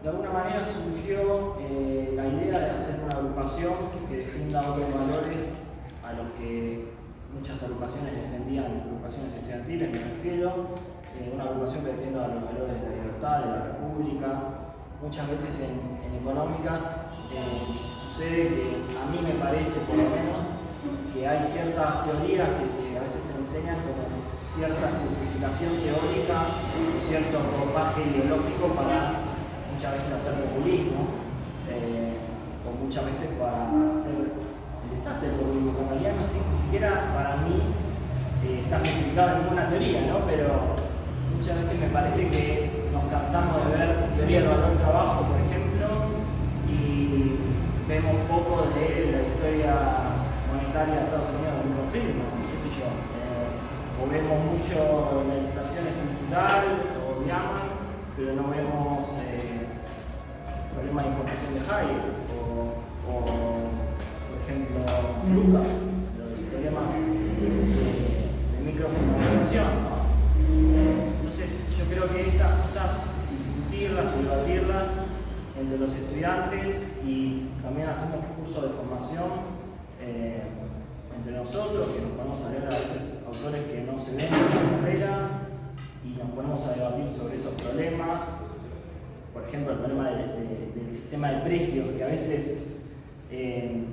de alguna manera surgió la idea de hacer una agrupación que defienda otros valores a los que muchas agrupaciones defendían, agrupaciones estudiantiles me refiero, una agrupación que defienda los valores de la libertad, de la república. Muchas veces en económicas sucede que a mí me parece por lo menos que hay ciertas teorías que a veces se enseñan como cierta justificación teórica o cierto ropaje ideológico para muchas veces hacer populismo o muchas veces para hacer el desastre del populismo, que en realidad ni siquiera para mí está justificado en ninguna teoría, ¿no? Pero muchas veces me parece que nos cansamos de ver teoría del valor del trabajo, por ejemplo, y vemos poco de la historia monetaria de Estados Unidos del Milton Friedman, qué sé yo, o vemos mucho la inflación estructural o llaman, pero no vemos problemas de información de Hayek o por ejemplo Lucas, los problemas de microfundamentación, ¿no? Entonces yo creo que esas cosas discutirlas y debatirlas entre los estudiantes, y también hacemos cursos de formación entre nosotros, que nos ponemos a leer a veces autores que no se ven en la carrera y nos ponemos a debatir sobre esos problemas. Por ejemplo, el problema del sistema de precios, que a veces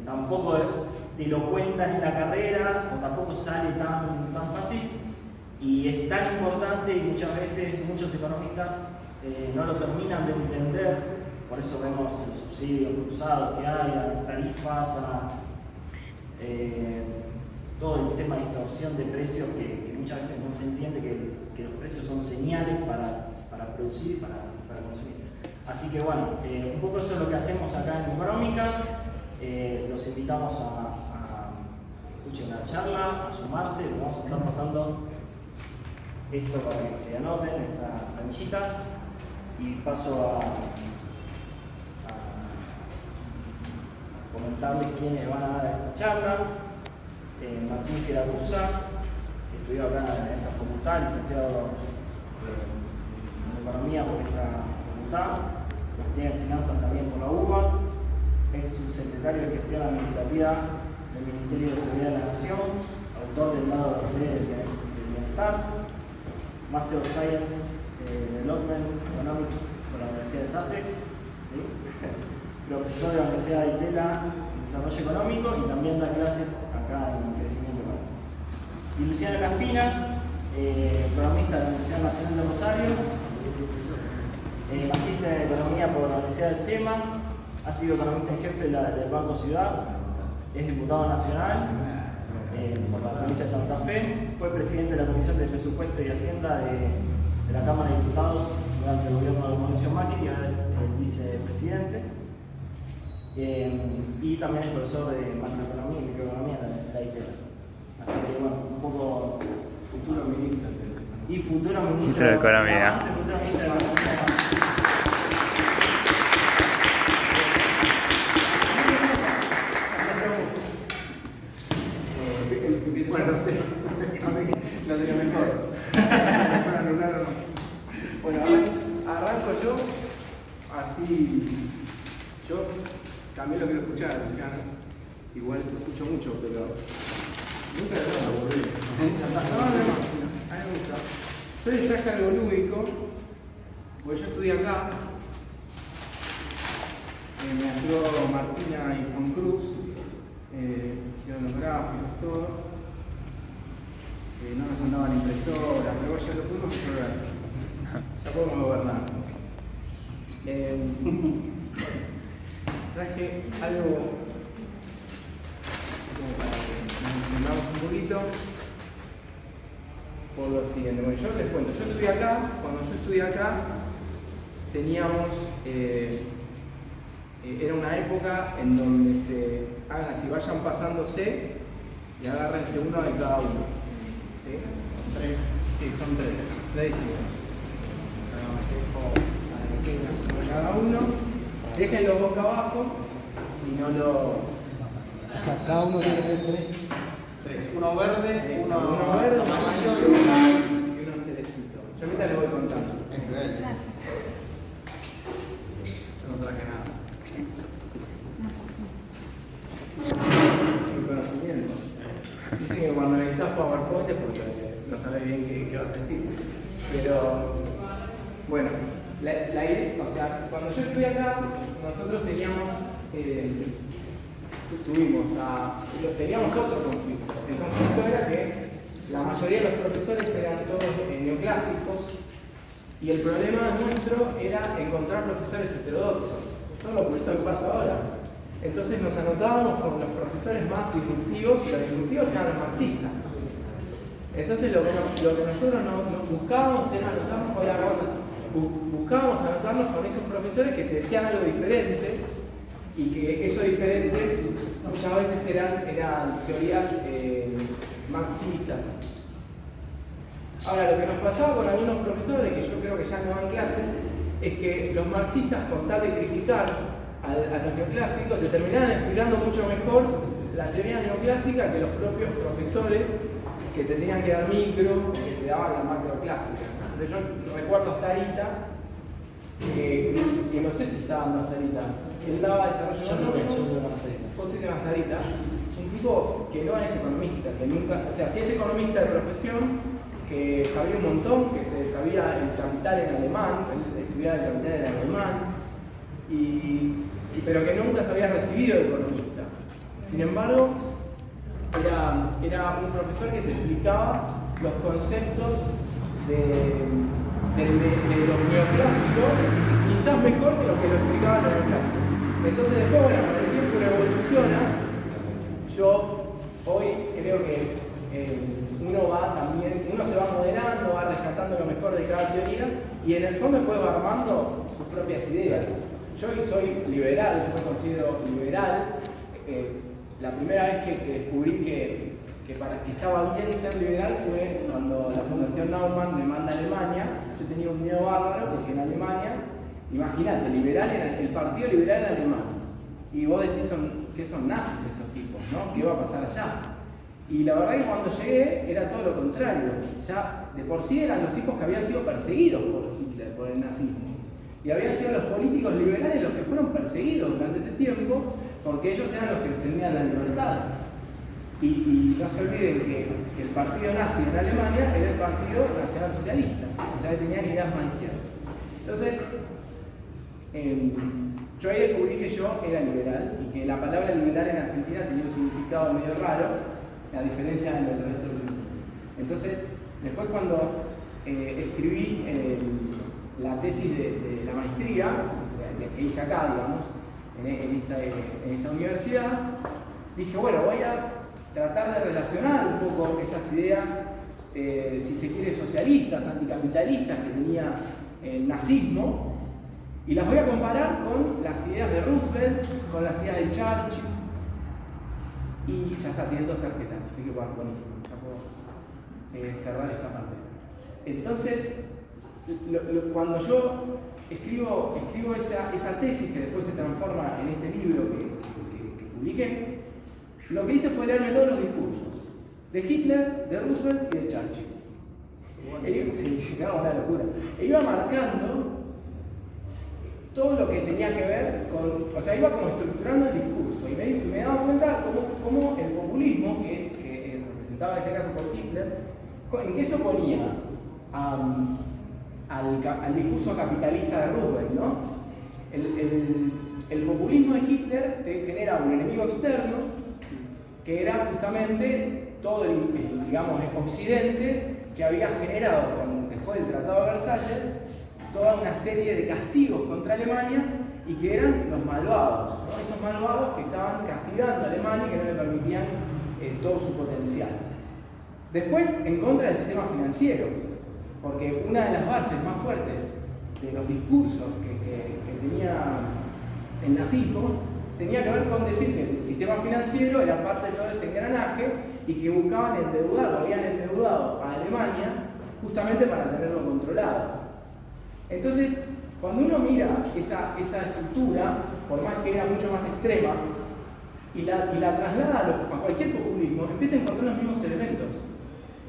tampoco te lo cuentan en la carrera o tampoco sale tan fácil, y es tan importante, y muchas veces muchos economistas no lo terminan de entender. Por eso vemos los subsidios cruzados que hay, las tarifas, todo el tema de distorsión de precios que muchas veces no se entiende que los precios son señales para producir y para consumir. Así que bueno, un poco eso es lo que hacemos acá en Económicas. Los invitamos a escuchen la charla, a sumarse. Les vamos a estar pasando esto para que se anoten, esta planchita, y paso a comentarles quiénes van a dar esta charla. Martín Siracusa, que estudió acá en esta facultad, licenciado en Economía por esta facultad, tiene Finanzas también por la UBA, ex subsecretario de Gestión Administrativa del Ministerio de Seguridad de la Nación, autor del lado de las leyes del bienestar, Master of Science Development Economics por la Universidad de Sussex, ¿sí? Profesor de la Universidad de Itela en Desarrollo Económico, y también da clases acá en Crecimiento Económico. Y Luciana Caspina, economista de la Universidad Nacional de Rosario, magíster en Economía por la Universidad del SEMA, ha sido economista en jefe del Banco Ciudad, es diputado nacional por la provincia de Santa Fe, fue presidente de la Comisión de Presupuesto y Hacienda de la Cámara de Diputados durante el gobierno de Mauricio Macri, y ahora es el vicepresidente. Y también es profesor de macroeconomía y microeconomía de la ITERA. Así que bueno, un poco futuro ministro. Y futuro ministro de Economía. Bueno, no sé lo mejor. Bueno, arranco yo, así yo también lo quiero escuchar, Luciano. Igual lo escucho mucho, pero nunca me aburrí. No, a mí me gusta. Yo les traje algo lúdico, porque yo estudié acá. Me ayudó Martina y Juan Cruz, hicieron los gráficos, todo. No nos andaban impresoras, pero ya lo pudimos resolver. Ya podemos gobernar. Traje algo como para que nos entendamos un poquito por lo siguiente. Bueno, yo les cuento, yo estudié acá. Cuando yo estudié acá teníamos era una época en donde se hagan así, vayan pasándose y agárrense uno de cada uno. ¿Sí? ¿Tres? Sí, son tres distintos. Cada uno, déjenlo boca abajo y no lo. O sea, cada uno tiene tres. Uno verde, uno verde, y uno celestito. Yo ahorita les voy contando. decir. Pero, bueno, la idea, o sea, cuando yo estoy acá, nosotros teníamos otro conflicto. El conflicto era que la mayoría de los profesores eran todos neoclásicos y el problema nuestro era encontrar profesores heterodoxos. Todo lo opuesto que pasa ahora. Entonces nos anotábamos con los profesores más disruptivos y los disruptivos eran los marxistas. Entonces lo que nosotros buscábamos era buscábamos anotarnos con esos profesores que te decían algo diferente y que eso diferente muchas veces eran teorías marxistas. Ahora, lo que nos pasaba con algunos profesores, que yo creo que ya no dan clases, es que los marxistas, con tal de criticar a los neoclásicos, te terminaban explicando mucho mejor la teoría neoclásica que los propios profesores que te tenían que dar micro, que te daban la macroclásica. Entonces yo recuerdo hasta Arita, que no sé si estaba dando hasta Arita, él daba desarrollo económico, un tipo que no es economista, que nunca, o sea, sí es economista de profesión, que sabía un montón, que se sabía el capital en alemán, él estudiaba el capital en alemán, pero que nunca se había recibido de economista. Sin embargo, era un profesor que te explicaba los conceptos de los neoclásicos, quizás mejor que los que lo explicaban los neoclásicos. Entonces después, bueno, con el tiempo evoluciona, yo hoy creo que uno se va moderando, va rescatando lo mejor de cada teoría y en el fondo después va armando sus propias ideas. Yo soy liberal, yo me considero liberal. La primera vez que descubrí que estaba bien ser liberal fue cuando la Fundación Naumann me manda a Alemania. Yo tenía un miedo bárbaro porque en Alemania, imagínate, el partido liberal alemán. Y vos decís que son nazis estos tipos, ¿no? ¿Qué va a pasar allá? Y la verdad es que cuando llegué era todo lo contrario. Ya de por sí eran los tipos que habían sido perseguidos por Hitler, por el nazismo. Y habían sido los políticos liberales los que fueron perseguidos durante ese tiempo porque ellos eran los que defendían la libertad. Y no se olviden que el partido nazi en Alemania era el Partido Nacional Socialista, o sea, tenían ideas más izquierdas. Entonces, yo ahí descubrí que yo era liberal y que la palabra liberal en Argentina tenía un significado medio raro, a diferencia del resto del mundo. Entonces, después cuando escribí la tesis de la maestría, que hice acá, digamos, en esta universidad, dije, bueno, voy a tratar de relacionar un poco esas ideas, si se quiere, socialistas, anticapitalistas que tenía el nazismo, y las voy a comparar con las ideas de Roosevelt, con las ideas de Churchill, y ya está, tienen dos tarjetas, así que bueno, buenísimo, ya puedo cerrar esta parte. Entonces, cuando yo escribo esa tesis que después se transforma en este libro que publiqué, lo que hice fue leerme todos los discursos de Hitler, de Roosevelt y de Churchill. Sí, no, una locura. E iba marcando todo lo que tenía que ver con, o sea, iba como estructurando el discurso y me daba cuenta cómo el populismo, que representaba en este caso por Hitler, ¿en qué se oponía al discurso capitalista de Roosevelt, ¿no? El populismo de Hitler te genera un enemigo externo que era justamente todo el occidente que había generado después del Tratado de Versalles toda una serie de castigos contra Alemania y que eran los malvados, ¿no? Esos malvados que estaban castigando a Alemania y que no le permitían todo su potencial. Después, en contra del sistema financiero, porque una de las bases más fuertes de los discursos que tenía el nazismo tenía que ver con decir que el sistema financiero era parte de todo ese engranaje y que buscaban endeudar, o habían endeudado a Alemania justamente para tenerlo controlado. Entonces, cuando uno mira esa estructura, por más que era mucho más extrema, y la traslada a cualquier populismo, empieza a encontrar los mismos elementos.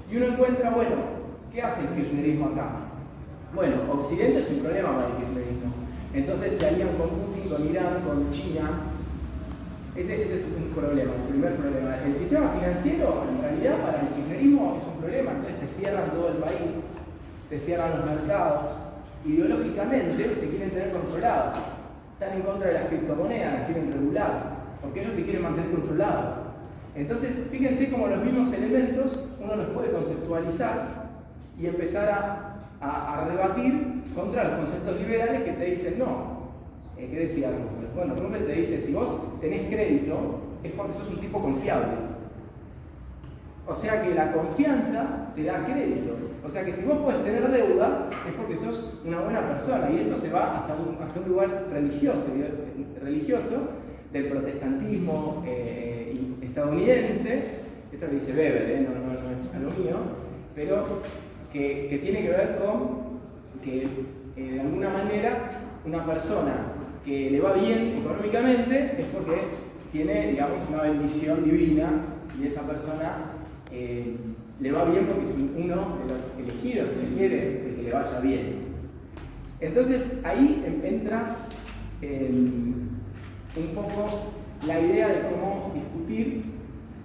Y uno encuentra, bueno, ¿qué hace el kirchnerismo acá? Bueno, Occidente es un problema para el kirchnerismo. Entonces se alían con Putin, con Irán, con China. Ese es un problema, el primer problema. El sistema financiero, en realidad, para el kirchnerismo es un problema. Entonces te cierran todo el país. te cierran los mercados, ideológicamente te quieren tener controlado. Están en contra de las criptomonedas, las quieren regular, porque ellos te quieren mantener controlado. Entonces, fíjense cómo los mismos elementos uno los puede conceptualizar y empezar a rebatir contra los conceptos liberales que te dicen no. ¿Qué decía Rummel? Bueno, Rummel te dice, si vos tenés crédito, es porque sos un tipo confiable. O sea que la confianza te da crédito. O sea que si vos podés tener deuda, es porque sos una buena persona. Y esto se va hasta un lugar religioso del protestantismo estadounidense. Esto lo dice Weber, no es algo mío, pero que tiene que ver con que de alguna manera una persona que le va bien económicamente es porque tiene, digamos, una bendición divina y esa persona le va bien porque es uno de los elegidos, si quiere, de que le vaya bien. Entonces ahí entra un poco la idea de cómo discutir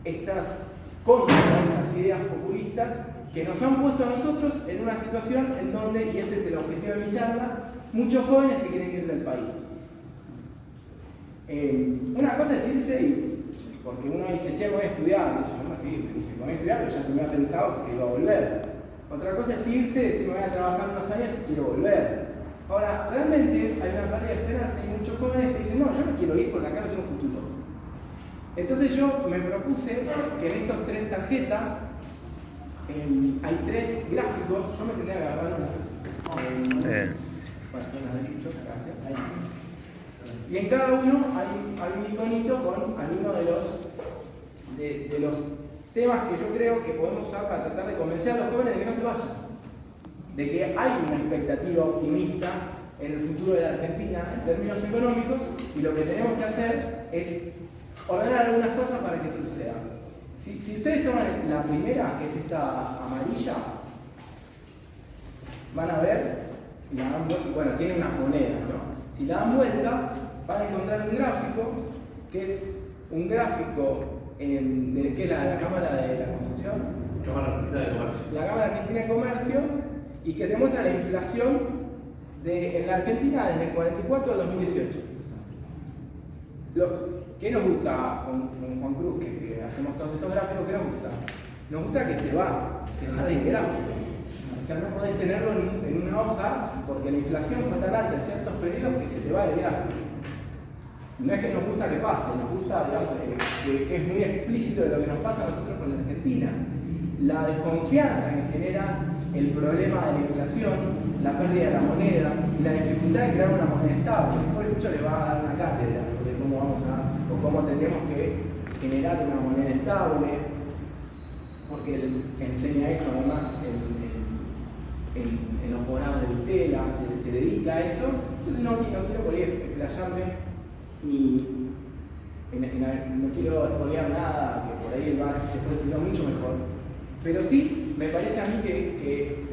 estas cosas, estas ideas populistas que nos han puesto a nosotros en una situación en donde, y este es el objetivo de mi charla, muchos jóvenes se quieren ir del país. Una cosa es irse porque uno dice, che, voy a estudiar, y yo no me fui, dije, voy a estudiar, pero ya tenía pensado que iba a volver. Otra cosa es irse, decir, me voy a trabajar unos años y quiero volver. Ahora, realmente hay una pérdida de esperanza y muchos jóvenes que dicen, no, yo no quiero ir porque acá no tengo futuro. Entonces yo me propuse que en estas 3 tarjetas hay 3 gráficos, yo me tendría que agarrar gracias. Ahí. Y en cada uno hay un iconito con alguno de los temas que yo creo que podemos usar para tratar de convencer a los jóvenes de que no se vayan. De que hay una expectativa optimista en el futuro de la Argentina en términos económicos y lo que tenemos que hacer es ordenar algunas cosas para que esto suceda. Si ustedes toman la primera, que es esta amarilla, van a ver, bueno, tiene unas monedas, ¿no? Si la dan vuelta, van a encontrar un gráfico, que es un gráfico de que es la Cámara de la Construcción. Cámara Argentina de Comercio. La Cámara Argentina de Comercio, y que te muestra la inflación en la Argentina desde el 44 al 2018. ¿Qué nos gusta con Juan Cruz, que hacemos todos estos gráficos? ¿Qué nos gusta? Nos gusta que se va del gráfico. O sea, no podés tenerlo en una hoja porque la inflación fue tan alta en ciertos periodos que se te va el gráfico. No es que nos gusta que pase, nos gusta, digamos, que es muy explícito de lo que nos pasa a nosotros con la Argentina. La desconfianza que genera el problema de la inflación, la pérdida de la moneda y la dificultad de crear una moneda estable. Por mucho le va a dar una cátedra sobre cómo tendríamos que generar una moneda estable, porque él enseña eso además en los posgrados de Vitela, se dedica a eso. Entonces no quiero por ahí explayarme no quiero expoliar nada, que por ahí él va a explicar mucho mejor. Pero sí, me parece a mí que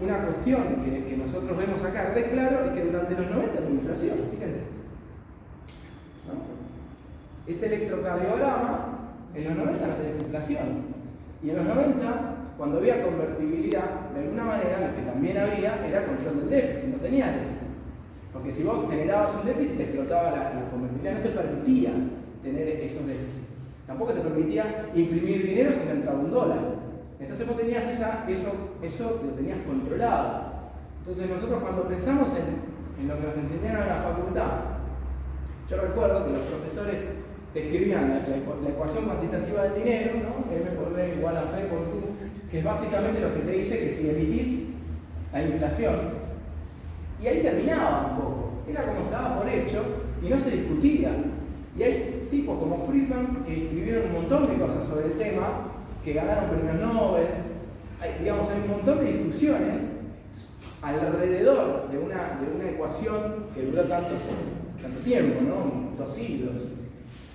una cuestión que nosotros vemos acá re claro es que durante los 90 hubo inflación, fíjense. ¿No? Este electrocardiograma, en los 90 no tenés inflación. Y en los 90, cuando había convertibilidad, de alguna manera lo que también había era control del déficit, no tenía déficit. Porque si vos generabas un déficit, te explotaba la convertibilidad, no te permitía tener esos déficits. Tampoco te permitía imprimir dinero si no entraba un dólar. Entonces vos tenías eso lo tenías controlado. Entonces nosotros cuando pensamos en lo que nos enseñaron en la facultad, yo recuerdo que los profesores te escribían la ecuación cuantitativa del dinero, ¿no? M por D igual a P por Q, que es básicamente lo que te dice que si emitís la inflación, y ahí terminaba un poco, era como se daba por hecho y no se discutía. Y hay tipos como Friedman que escribieron un montón de cosas sobre el tema, que ganaron premios Nobel. Hay un montón de discusiones alrededor de una ecuación que duró tanto tiempo, ¿no? 2 siglos,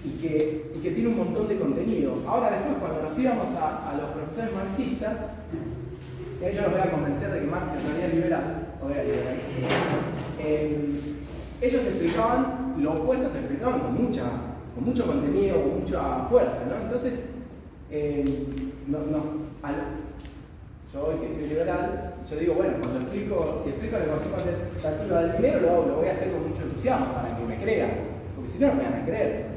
y que tiene un montón de contenido. Ahora después, cuando nos íbamos a los profesores marxistas, y ahí yo los voy a convencer de que Marx en realidad es liberal, ellos te explicaban lo opuesto, te explicaban con mucho contenido, con mucha fuerza, ¿no? Entonces, yo hoy que soy liberal, yo digo, bueno, si explico la ecuación cuantitativa del dinero, lo voy a hacer con mucho entusiasmo para que me crean, porque si no, no me van a creer.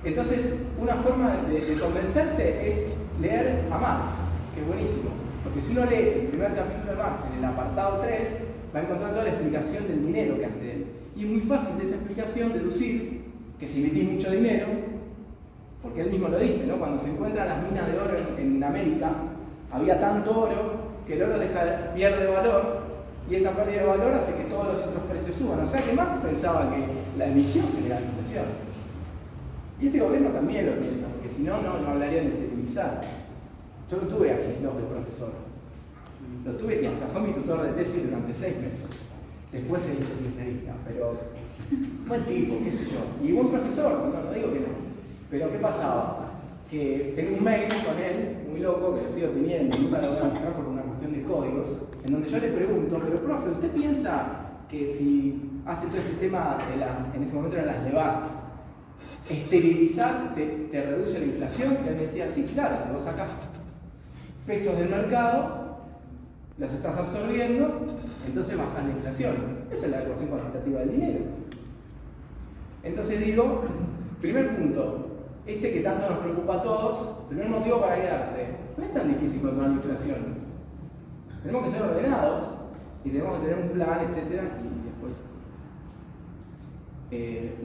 Entonces, una forma de convencerse es leer a Marx, que es buenísimo. Porque si uno lee el primer capítulo de Marx, en el apartado 3, va a encontrar toda la explicación del dinero que hace él. Y es muy fácil de esa explicación deducir que si metís mucho dinero, porque él mismo lo dice, ¿no? Cuando se encuentran las minas de oro en América, había tanto oro que el oro pierde valor, y esa pérdida de valor hace que todos los otros precios suban. O sea que Marx pensaba que la emisión genera la inflación. Y este gobierno también lo piensa, porque si no, no hablarían de esterilizar. Yo lo tuve aquí, si no, de profesor. Lo tuve y hasta fue mi tutor de tesis durante 6 meses. Después se hizo kirchnerista, pero buen tipo, qué sé yo. Y buen profesor, no digo que no. Pero ¿qué pasaba? Que tengo un mail con él, muy loco, que lo sigo teniendo, nunca lo voy a mostrar por una cuestión de códigos, en donde yo le pregunto, pero profe, ¿usted piensa que si hace todo este tema de en ese momento eran las LEVAX, esterilizar te reduce la inflación? Y él me decía, sí, claro, si vos sacás pesos del mercado, los estás absorbiendo, entonces bajas la inflación. Esa es la ecuación cuantitativa del dinero. Entonces digo, primer punto, que tanto nos preocupa a todos, primer motivo para quedarse, no es tan difícil controlar la inflación. Tenemos que ser ordenados y tenemos que tener un plan, etc. Y después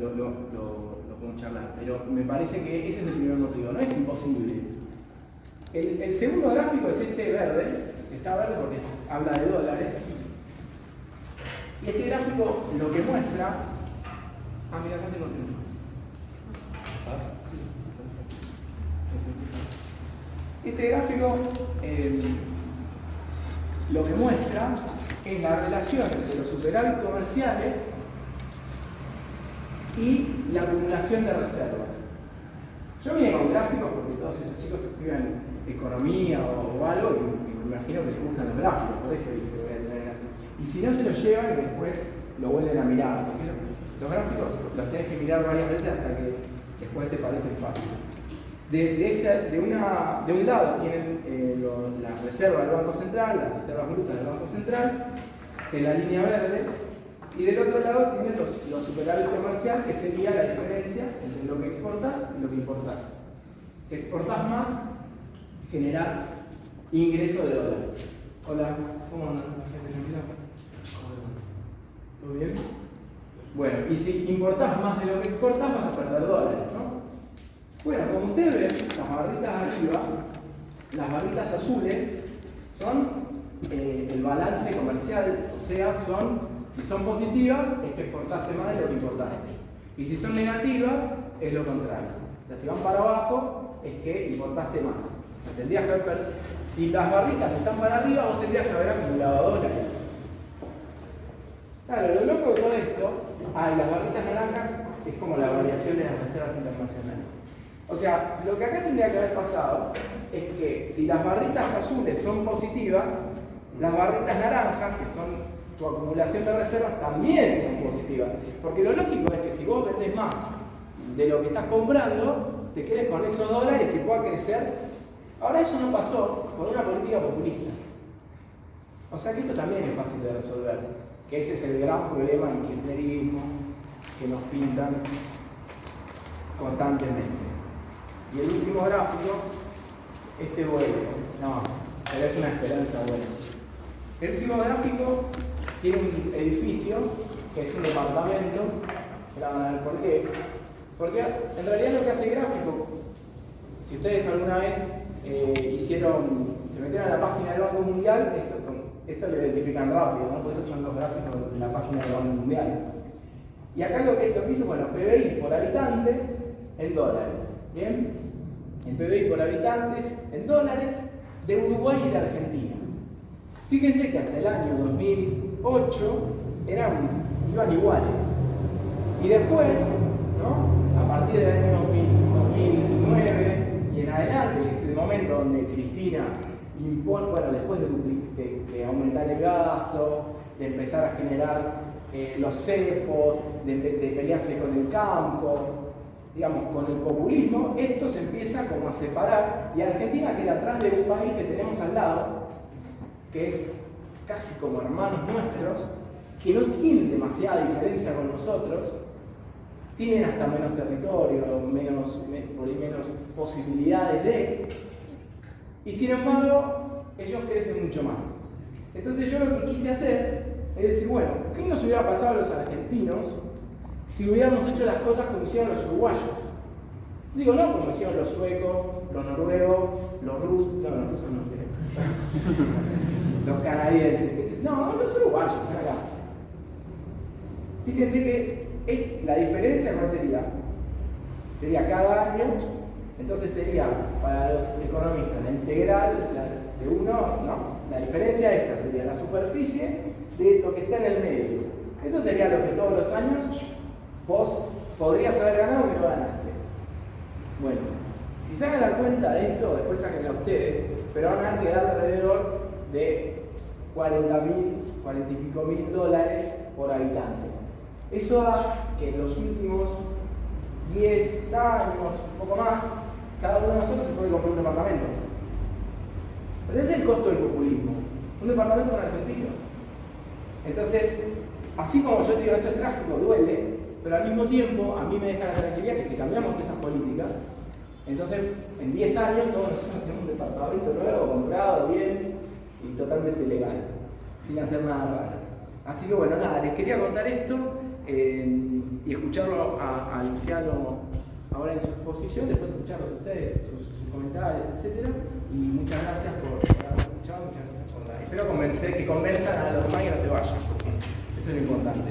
lo podemos charlar. Pero me parece que ese es el primer motivo, no es imposible. El segundo gráfico es este verde, está verde porque habla de dólares. Y este gráfico lo que muestra. Mira, acá tengo teléfonos. Este gráfico lo que muestra es la relación entre los superávit comerciales y la acumulación de reservas. Yo vine con gráficos porque todos esos chicos estudian economía o algo y me imagino que les gustan los gráficos, por eso dije que voy a tener gráficos. Y si no se los llevan y después lo vuelven a mirar, porque los gráficos los tenés que mirar varias veces hasta que después te parecen fáciles. De un lado tienen las reservas del Banco Central, las reservas brutas del Banco Central, en la línea verde, y del otro lado tienen los superávit comercial, que sería la diferencia entre lo que exportas y lo que importás. Si exportás más, generás ingreso de dólares. Hola, ¿cómo andan? ¿Todo bien? Bueno, y si importás más de lo que exportás, vas a perder dólares, ¿no? Bueno, como ustedes ven, las barritas arriba, las barritas azules, son el balance comercial, o sea, si son positivas, es que exportaste más de lo que importaste. Y si son negativas, es lo contrario. O sea, si van para abajo, es que importaste más. O sea, tendrías que si las barritas están para arriba, vos tendrías que haber acumulado dólares. Claro, lo loco de todo esto, las barritas naranjas es como la variación de las reservas internacionales. O sea, lo que acá tendría que haber pasado es que si las barritas azules son positivas, las barritas naranjas, que son tu acumulación de reservas, también son positivas. Porque lo lógico es que si vos vendés más de lo que estás comprando, te quedes con esos dólares y pueda crecer. Ahora eso no pasó con una política populista. O sea que esto también es fácil de resolver, que ese es el gran problema del kirchnerismo que nos pintan constantemente. Y el último gráfico, bueno, no, pero es una esperanza buena. El último gráfico tiene un edificio que es un departamento. Ahora van a ver por qué. Porque en realidad lo que hace el gráfico, si ustedes alguna vez se metieron a la página del Banco Mundial, esto lo identifican rápido, ¿no? Porque estos son los gráficos de la página del Banco Mundial. Y acá lo que dice, bueno, PBI por habitante en dólares. ¿Bien? El PBI por habitantes en dólares de Uruguay y de Argentina. Fíjense que hasta el año 2008 iban iguales. Y después, ¿no? A partir del año 2009 y en adelante, que es el momento donde Cristina impone, bueno, después de aumentar el gasto, de empezar a generar los cepos, de pelearse con el campo, digamos, con el populismo, esto se empieza como a separar y Argentina queda atrás de un país que tenemos al lado, que es casi como hermanos nuestros, que no tienen demasiada diferencia con nosotros, tienen hasta menos territorio, por ahí menos posibilidades de, y sin embargo, ellos crecen mucho más. Entonces yo lo que quise hacer es decir, bueno, ¿qué nos hubiera pasado a los argentinos si hubiéramos hecho las cosas como hicieron los uruguayos? Digo, no como hicieron los suecos, los noruegos, los rusos, no, los rusos no quieren. Los canadienses, no, los uruguayos, están acá. Fíjense que la diferencia cuál sería. Sería cada año, entonces sería para los economistas la integral de uno, no, la diferencia esta sería la superficie de lo que está en el medio. Eso sería lo que todos los años vos podrías haber ganado y no ganaste. Bueno, si sacan la cuenta de esto, después sáquenla ustedes, pero van a quedar alrededor de 40 y pico mil dólares por habitante. Eso da que en los últimos 10 años, un poco más, cada uno de nosotros se puede comprar un departamento. Pero ese es el costo del populismo. Un departamento con argentino. Entonces, así como yo te digo, esto es trágico, duele, pero al mismo tiempo a mí me deja la tranquilidad que si cambiamos esas políticas, entonces en 10 años todos nosotros tenemos un departamento nuevo, comprado, bien y totalmente legal, sin hacer nada raro. Así que bueno, nada, les quería contar esto y escucharlo a Luciano ahora en su exposición, después escucharlos a ustedes, sus comentarios, etc. Y muchas gracias por haberme escuchado, muchas gracias por la... Espero que convenzan a los demás y no se vayan, porque eso es lo importante.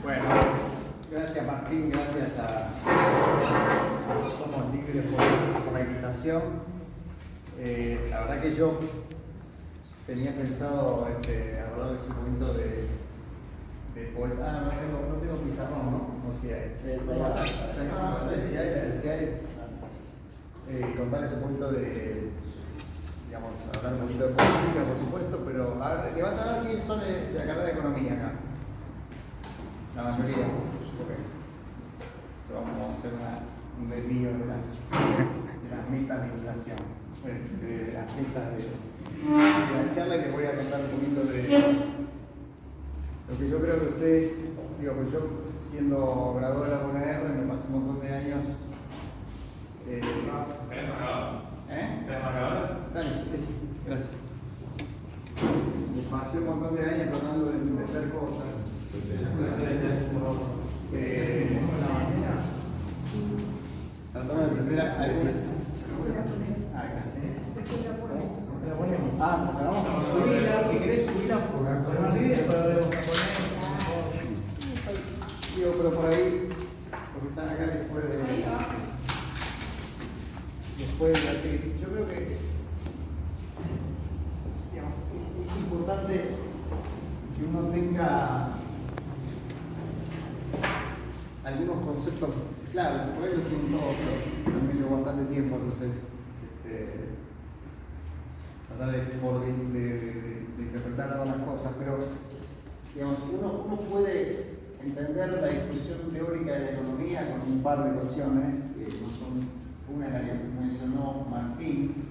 Bueno, gracias Martín, gracias a Somos Libres por la invitación. La verdad que yo tenía pensado hablarles un poquito de poeta. No tengo pizarrón, ¿no? No sé si hay. Si hay. Contarles un poquito de, digamos, hablar un poquito de política, por supuesto, pero a ver, levanten a ver quién son de la carrera de economía acá. La mayoría. Okay. So, vamos a hacer un desvío de las metas de inflación, de las metas de la charla, y les voy a contar un poquito de lo que yo creo que ustedes, digo, pues yo siendo graduado de la UNR me pasé un montón de años. ¿Tenés marcador? ¿Tenés marcador? Dale, eso, gracias. Me pasé un montón de años tratando de entender cosas. Tratando de entender alguna. Si querés subirla por arriba y después lo vamos a poner. Digo, pero por ahí, porque están acá después de así. Yo creo que, digamos, es importante que uno tenga algunos conceptos claros. Por eso tienen todos, pero a mí me llevó bastante tiempo, entonces tratar de interpretar todas las cosas, pero digamos, uno puede entender la discusión teórica de la economía con un par de ecuaciones, que son una de las que mencionó Martín,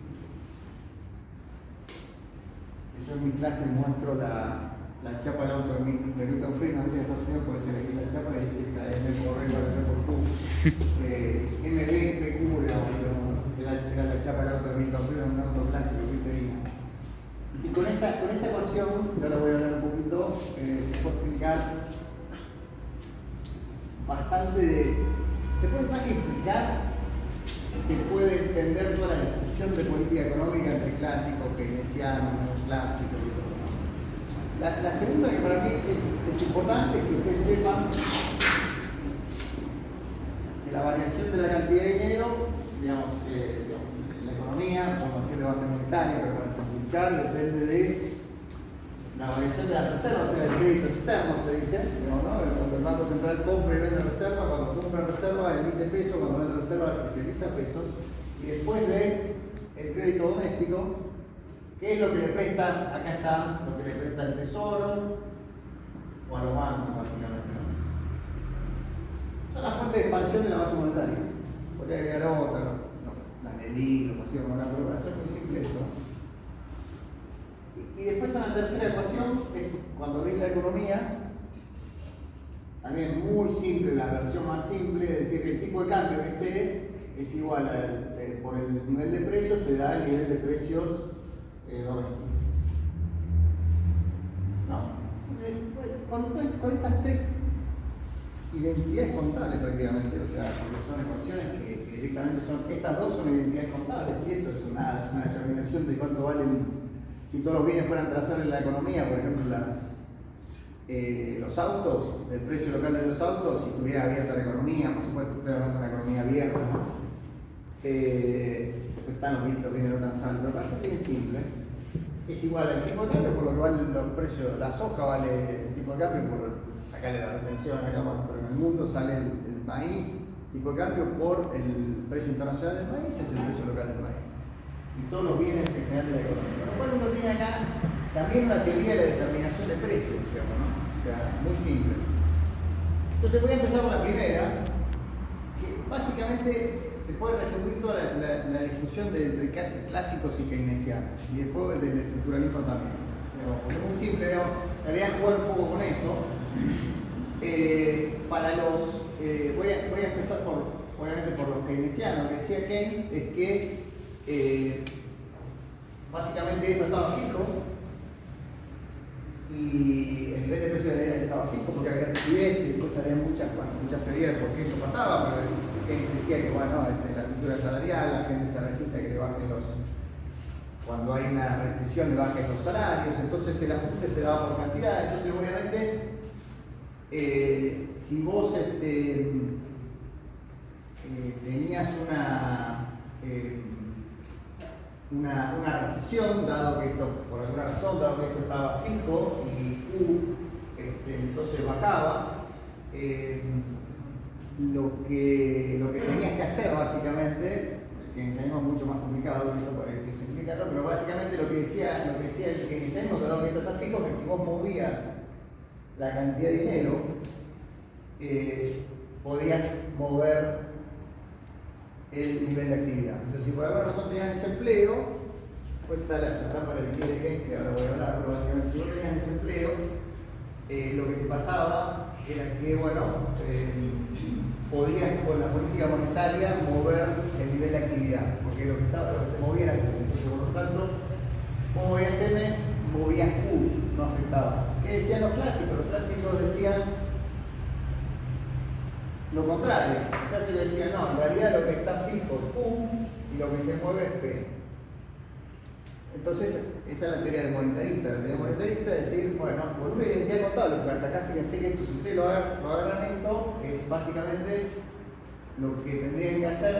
que yo en mi clase muestro la chapa del auto de Milton Friedman, de Estados Unidos, puede ser aquí la chapa, y dice esa M por R para por Q. MBPQ, era la chapa del auto de Milton Friedman, un auto clásico que tenía. Y con esta ecuación, yo la voy a hablar un poquito, se puede explicar bastante se puede más que explicar, se puede entender toda la discusión de política económica entre clásicos, keynesianos, neoclásicos y todo. La segunda, que para mí es importante, es que ustedes sepan que la variación de la cantidad de dinero, digamos, en la economía, vamos a decir de base monetaria, pero para simplificar, depende de la variación de la reserva, o sea, del crédito externo, se dice, ¿no? Cuando el Banco Central compra y vende reserva, cuando compra reserva emite pesos, cuando vende reserva utiliza pesos, y después del crédito doméstico, ¿qué es lo que le presta? Acá está lo que le presta el Tesoro, o a los bancos, básicamente, ¿no? Son las fuentes de expansión de la base monetaria. Podría agregar otra, la Nelly, lo pasivo moral, pero para hacer muy simple esto. Y después una tercera ecuación es cuando ves la economía, también muy simple, la versión más simple, es decir, que el tipo de cambio ese es igual por el nivel de precios, te da el nivel de precios domésticos. ¿No? Entonces, con estas tres identidades contables prácticamente, o sea, porque son ecuaciones que directamente son, estas dos son identidades contables, y esto es una determinación de cuánto valen, si todos los bienes fueran trazables en la economía, por ejemplo, los autos, el precio local de los autos, si estuviera abierta la economía, por supuesto, estoy hablando de una economía abierta, ¿no? Después están los bienes no transables, pero para ser bien simple, es igual al tipo de cambio, por lo que valen los precios, la soja vale el tipo de cambio por sacarle la retención acá, pero en el mundo sale el maíz, tipo de cambio por el precio internacional del maíz, es el precio local del maíz. Y todos los bienes en general de la economía. Con lo cual uno tiene acá también una teoría de la determinación de precios, digamos, ¿no? O sea, muy simple. Entonces voy a empezar con la primera, que básicamente se puede resumir toda la discusión entre clásicos y keynesianos, y después del estructuralismo también. Digamos, porque es muy simple, digamos, la idea es jugar un poco con esto. Voy a empezar obviamente por los keynesianos. Lo que decía Keynes es que básicamente esto estaba fijo y el nivel de precios de dinero estaba fijo porque había liquidez y después había muchas teorías de por qué eso pasaba, pero Keynes decía que bueno, la estructura salarial, la gente se resiste a que le bajen cuando hay una recesión le bajen los salarios, entonces el ajuste se daba por cantidad, entonces obviamente si vos tenías una recesión, dado que esto, por alguna razón, dado que esto estaba fijo y Q entonces bajaba, lo que tenías que hacer básicamente, que enseñamos mucho más complicado que esto para que se explicarlo, pero básicamente lo que decía el que enseñamos, dado que esto está fijo, que si vos movías la cantidad de dinero, podías mover el nivel de actividad. Entonces, si por alguna razón tenías desempleo, pues está la trampa de la liquidez de Keynes, que ahora voy a hablar, pero básicamente si vos tenías desempleo, lo que te pasaba era que, bueno, podías con la política monetaria mover el nivel de actividad, porque lo que se movía era Q. Entonces, por lo tanto, como movías M, movías Q, no afectaba. ¿Qué decían los clásicos? Los clásicos decían lo contrario. Los clásicos decían, no, en realidad lo que está fijo es Q y lo que se mueve es P. Entonces, esa es la teoría del monetarista. La teoría monetarista es decir, bueno, por una identidad contable, porque hasta acá fíjense que esto, si ustedes lo agarran esto, es básicamente lo que tendrían que hacer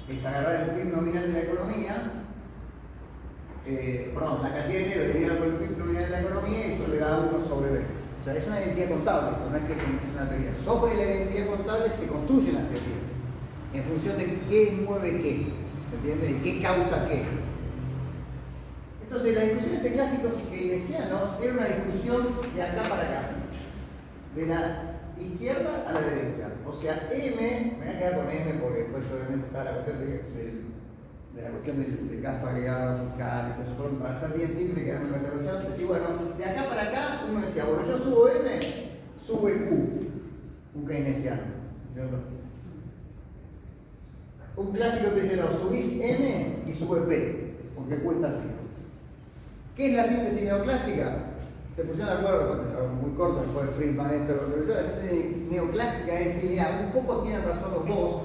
es agarrar el PIB nominal de la economía, la cantidad de dinero que dieron por el PIB nominal de la economía, y eso le da 1 sobre B. O sea, es una identidad contable, esto no es que es una teoría. Sobre la identidad contable se construyen las teorías, en función de qué mueve qué, ¿se entiende? ¿Y qué causa qué? Entonces, la discusión entre clásicos y keynesianos era una discusión de acá para acá, de la izquierda a la derecha. O sea, M, me voy a quedar con M porque después obviamente está la cuestión del gasto agregado fiscal, y todo eso, para ser bien simple, quedarme con esta versión, decir, bueno, de acá para acá, uno decía, bueno, yo subo M, sube Q, un keynesiano, ¿cierto? Un clásico te dice, no, subís M y sube P, porque Q está fijo. ¿Qué es la síntesis neoclásica? Se pusieron de acuerdo, muy corto, después de Friedman esto, pero la síntesis neoclásica es decir, mira, un poco tienen razón los dos,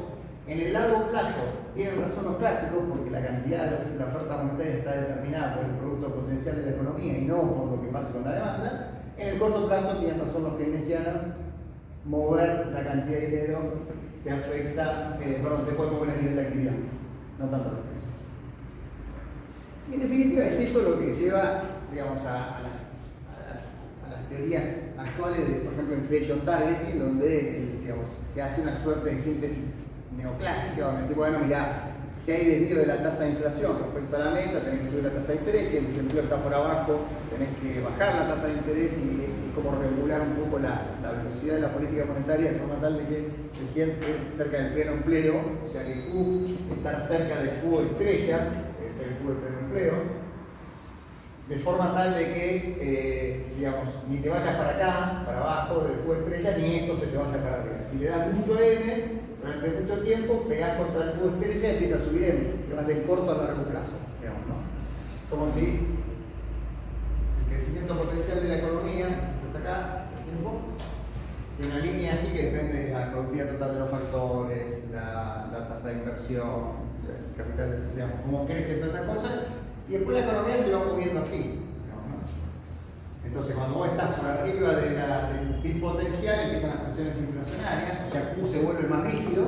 en el largo plazo tienen razón los clásicos porque la cantidad de la oferta monetaria está determinada por el producto potencial de la economía y no por lo que pasa con la demanda. En el corto plazo tienen razón los keynesianos, mover la cantidad de dinero te afecta, te puede mover el nivel de actividad, no tanto los precios. Y en definitiva es eso lo que lleva, digamos, a las teorías actuales, por ejemplo, inflation targeting, donde se hace una suerte de síntesis neoclásica, donde dice, bueno, mira, si hay desvío de la tasa de inflación respecto a la meta, tenés que subir la tasa de interés, si el desempleo está por abajo, tenés que bajar la tasa de interés y como regular un poco la velocidad de la política monetaria de forma tal de que se siente cerca del pleno empleo, o sea que Q, estar cerca del Q estrella, que es el Q de pleno empleo, de forma tal de que, digamos, ni te vayas para acá, para abajo del Q estrella, ni esto se te vaya para arriba. Si le das mucho M, durante mucho tiempo, pegás contra el Q estrella y empieza a subir M, que vas del corto a largo plazo, digamos, ¿no? Como si el crecimiento potencial de la economía, hasta acá, el tiempo, de una línea así que depende de la productividad total de los factores, la tasa de inversión, el capital, digamos, cómo crecen todas esas cosas, y después la economía se va moviendo así, digamos, ¿no? Entonces, cuando vos estás por arriba del PIB potencial, empiezan las presiones inflacionarias, o sea, Q se vuelve más rígido.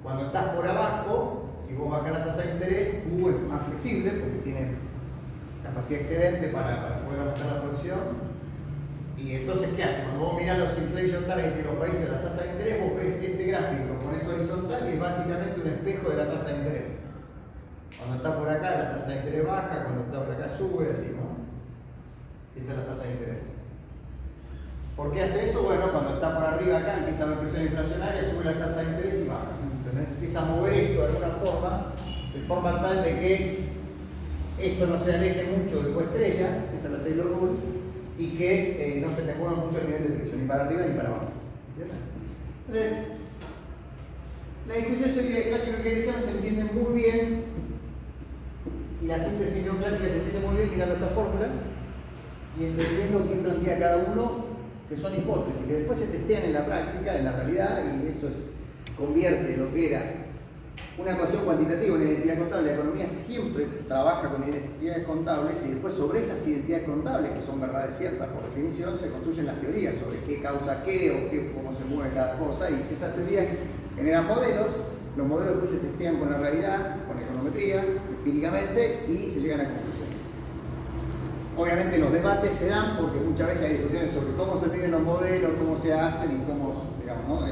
Cuando estás por abajo, si vos bajas la tasa de interés, Q es más flexible porque tiene capacidad excedente para poder aumentar la producción. Y entonces, ¿qué hace? Cuando vos mirás los inflation targets de los países, la tasa de interés, vos ves este gráfico, lo pones horizontal y es básicamente un espejo de la tasa de interés. Cuando está por acá, la tasa de interés baja, cuando está por acá sube, así, ¿no? Esta es la tasa de interés. ¿Por qué hace eso? Bueno, cuando está por arriba acá, empieza a haber presión inflacionaria, sube la tasa de interés y baja. ¿Entendés? Empieza a mover esto de alguna forma, de forma tal de que esto no se aleje mucho de Q estrella, esa es la Taylor Rule, y que no se te mueva mucho el nivel de presión, ni para arriba ni para abajo. ¿Entiendes? Entonces, la discusión sobre clásico y keynesiano se entiende muy bien, y la síntesis neoclásica se entiende muy bien mirando esta fórmula y entendiendo qué plantea cada uno, que son hipótesis, que después se testean en la práctica, en la realidad, y eso convierte lo que era una ecuación cuantitativa, una identidad contable. La economía siempre trabaja con identidades contables y después sobre esas identidades contables, que son verdades ciertas por definición, se construyen las teorías sobre qué causa qué o cómo se mueve cada cosa, y si esas teorías generan modelos, los modelos que se testean con la realidad, con econometría, empíricamente, y se llegan a conclusiones. Obviamente los debates se dan porque muchas veces hay discusiones sobre cómo se miden los modelos, cómo se hacen y cómo, digamos, ¿no?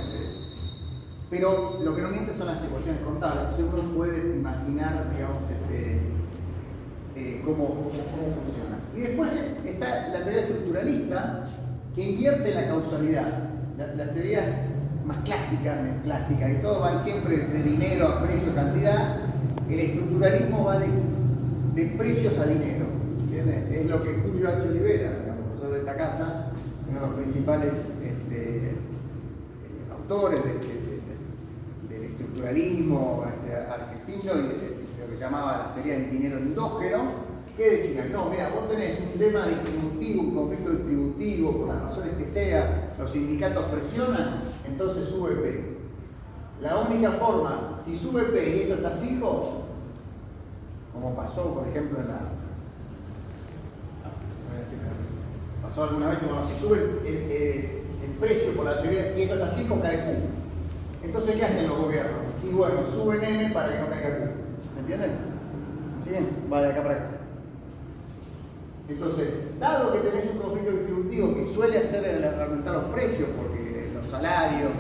Pero lo que no miente son las ecuaciones contables. Entonces uno puede imaginar, digamos, cómo funciona. Y después está la teoría estructuralista, que invierte la causalidad. Las teorías más clásicas y todo van siempre de dinero a precio, cantidad. El estructuralismo va de precios a dinero. ¿Entiendes? Es lo que Julio H. Olivera, digamos, profesor de esta casa, uno de los principales autores del estructuralismo argentino y de lo que llamaba las teorías del dinero endógeno, que decían, no, mira, vos tenés un tema distributivo, un conflicto distributivo, por las razones que sea, los sindicatos presionan, entonces sube P. La única forma, si sube P y esto está fijo, como pasó, por ejemplo, pasó alguna vez, bueno, si sube el precio por la teoría y esto está fijo, cae Q. Entonces, ¿qué hacen los gobiernos? Y bueno, suben N para que no caiga Q. ¿Me entienden? ¿Sí? Va de acá para acá. Entonces, dado que tenés un conflicto distributivo que suele hacer aumentar los precios, porque los salarios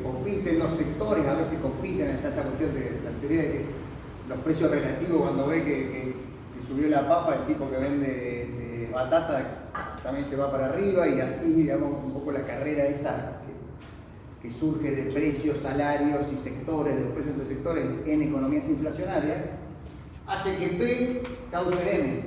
compiten, los sectores a veces compiten, está esa cuestión de la teoría de que los precios relativos, cuando ve que subió la papa, el tipo que vende batata también se va para arriba, y así, digamos, un poco la carrera esa que surge de precios, salarios y sectores, de los precios entre sectores en economías inflacionarias, hace que P cause M,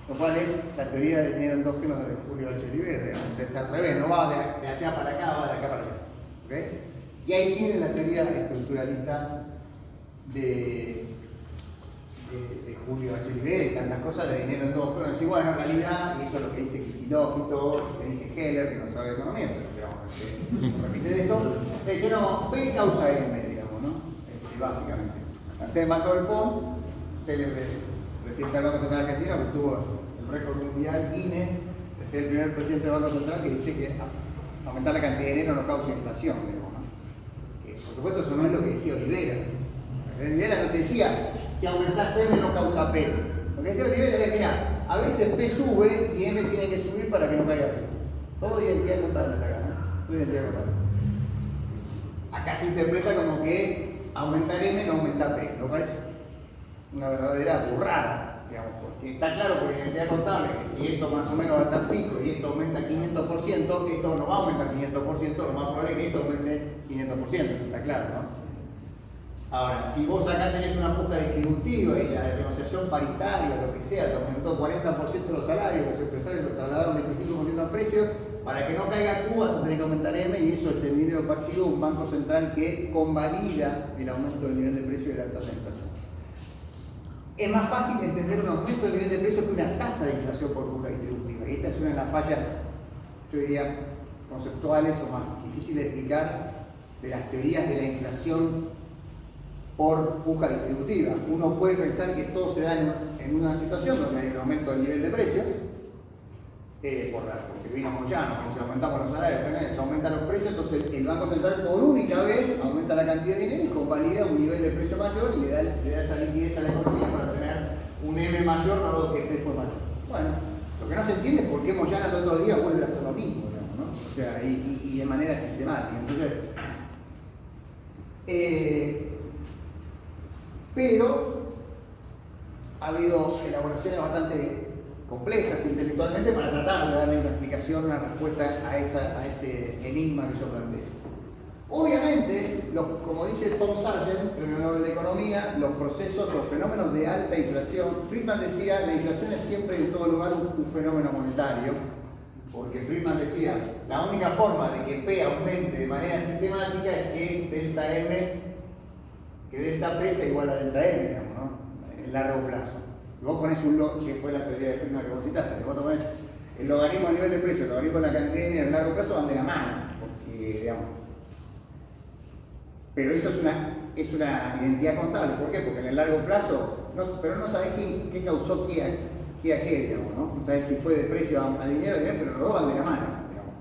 lo cual es la teoría del dinero endógeno de Julio H. Olivera, digamos. O sea, es al revés, no va de allá para acá, va de acá para allá. ¿Okay? Y ahí tiene la teoría estructuralista de Julio H. Olivera y tantas cosas de dinero endógeno. Decir, bueno, en realidad, y eso es lo que dice Kicillof y todo, que dice Heller, que no sabe de economía, pero digamos, repite de esto, le dice, no, P causa M, digamos, ¿no? Básicamente. Marcel Macron Pont, célebre presidente del Banco Central Argentino, que tuvo el récord mundial Guinness de ser el primer presidente del Banco Central, que dice que aumentar la cantidad de dinero no causa inflación, digamos, ¿no? Que, por supuesto, eso no es lo que decía Olivera. Olivera no te decía, si aumentás M no causa P. Lo que decía Olivera es, mira, a veces P sube y M tiene que subir para que no caiga P. Todo identidad contable hasta acá, ¿no? Todo identidad contable. Acá se interpreta como que aumentar M no aumenta P, lo cual es una verdadera burrada. digamos, porque está claro por identidad contable que si esto más o menos va a estar fijo y esto aumenta 500%, esto no va a aumentar 500%, lo más probable es que esto aumente 500%, eso está claro, ¿no? Ahora, si vos acá tenés una puja distributiva y la de negociación paritaria, lo que sea, te aumentó 40% los salarios, los empresarios lo trasladaron 25% al precio, para que no caiga Q vas a tener que aumentar M y eso es el dinero pasivo, un banco central que convalida el aumento del nivel de precio y la tasa de inflación. Es más fácil entender un aumento del nivel de precio que una tasa de inflación por puja distributiva. Y esta es una de las fallas, yo diría, conceptuales o más difíciles de explicar de las teorías de la inflación por puja distributiva. Uno puede pensar que todo se da en una situación donde hay un aumento del nivel de precios, porque vino Moyano, cuando se aumentamos los salarios, se aumentan los precios, entonces el Banco Central por única vez aumenta la cantidad de dinero y convalida un nivel de precio mayor y le da esa liquidez a la economía para tener un M mayor, dado que P fue mayor. Bueno, lo que no se entiende es por qué Moyano el otro día vuelve a hacer lo mismo, digamos, ¿no? O sea, y de manera sistemática. Entonces, pero ha habido elaboraciones bastante complejas intelectualmente para tratar de darle una explicación, una respuesta a ese enigma que yo planteo. Obviamente, como dice Tom Sargent, Premio Nobel de Economía, los procesos o fenómenos de alta inflación, Friedman decía, la inflación es siempre en todo lugar un fenómeno monetario, porque Friedman decía, la única forma de que P aumente de manera sistemática es que delta M, que delta P sea igual a delta M, digamos, ¿no? En el largo plazo. Y vos ponés que fue la teoría de Friedman que vos citaste, que vos ponés el logaritmo a nivel de precio, el logaritmo de la cantidad de dinero en el largo plazo van de la mano, porque, digamos. Pero eso es una identidad contable, ¿por qué? Porque en el largo plazo, pero no sabés qué causó qué a qué, digamos, ¿no? No sabés si fue de precio a dinero, pero los dos van de la mano, digamos.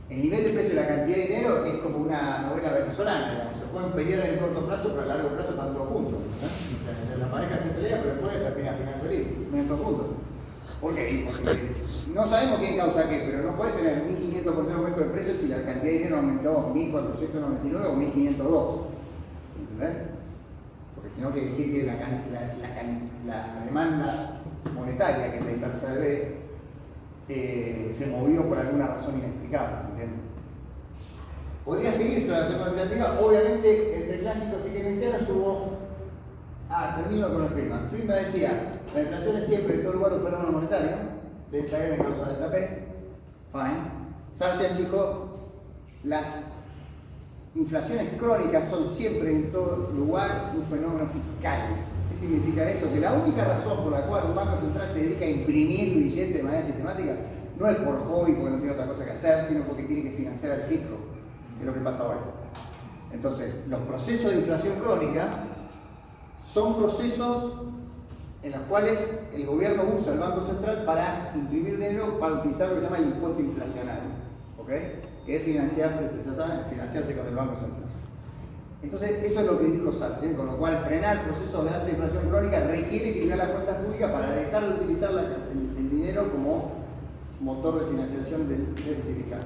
El nivel de precio y la cantidad de dinero es como una novela venezolana, digamos. Se pueden pelear en el corto plazo, pero a largo plazo están todos juntos, ¿no? O sea, la pareja se pelea, pero después termina final feliz, terminan todos juntos. ¿Por qué? Porque no sabemos quién causa qué, pero no puede tener 1.500% aumento de precios si la cantidad de dinero aumentó 1.499 o 1.502. ¿Entendés? Porque si no quiere decir que la demanda monetaria, que es la inversa de B, se movió por alguna razón inexplicable, ¿entiendes? Podría seguir su relación cuantitativa, obviamente entre clásicos y keynesianos hubo... termino con el Friedman. Friedman decía, la inflación es siempre en todo lugar un fenómeno monetario, delta M causa delta P, fine. Sargent dijo, las inflaciones crónicas son siempre en todo lugar un fenómeno fiscal. ¿Qué significa eso? Que la única razón por la cual un banco central se dedica a imprimir billetes de manera sistemática no es por hobby, porque no tiene otra cosa que hacer, sino porque tiene que financiar al fisco, que es lo que pasa ahora. Entonces, los procesos de inflación crónica son procesos en los cuales el gobierno usa el Banco Central para imprimir dinero para utilizar lo que se llama el impuesto inflacionario, ¿ok? Que es financiarse, ya saben, financiarse con el Banco Central. Entonces, eso es lo que dijo Sargent, con lo cual frenar procesos de alta inflación crónica requiere equilibrar las cuentas públicas para dejar de utilizar el dinero como motor de financiación del déficit fiscal.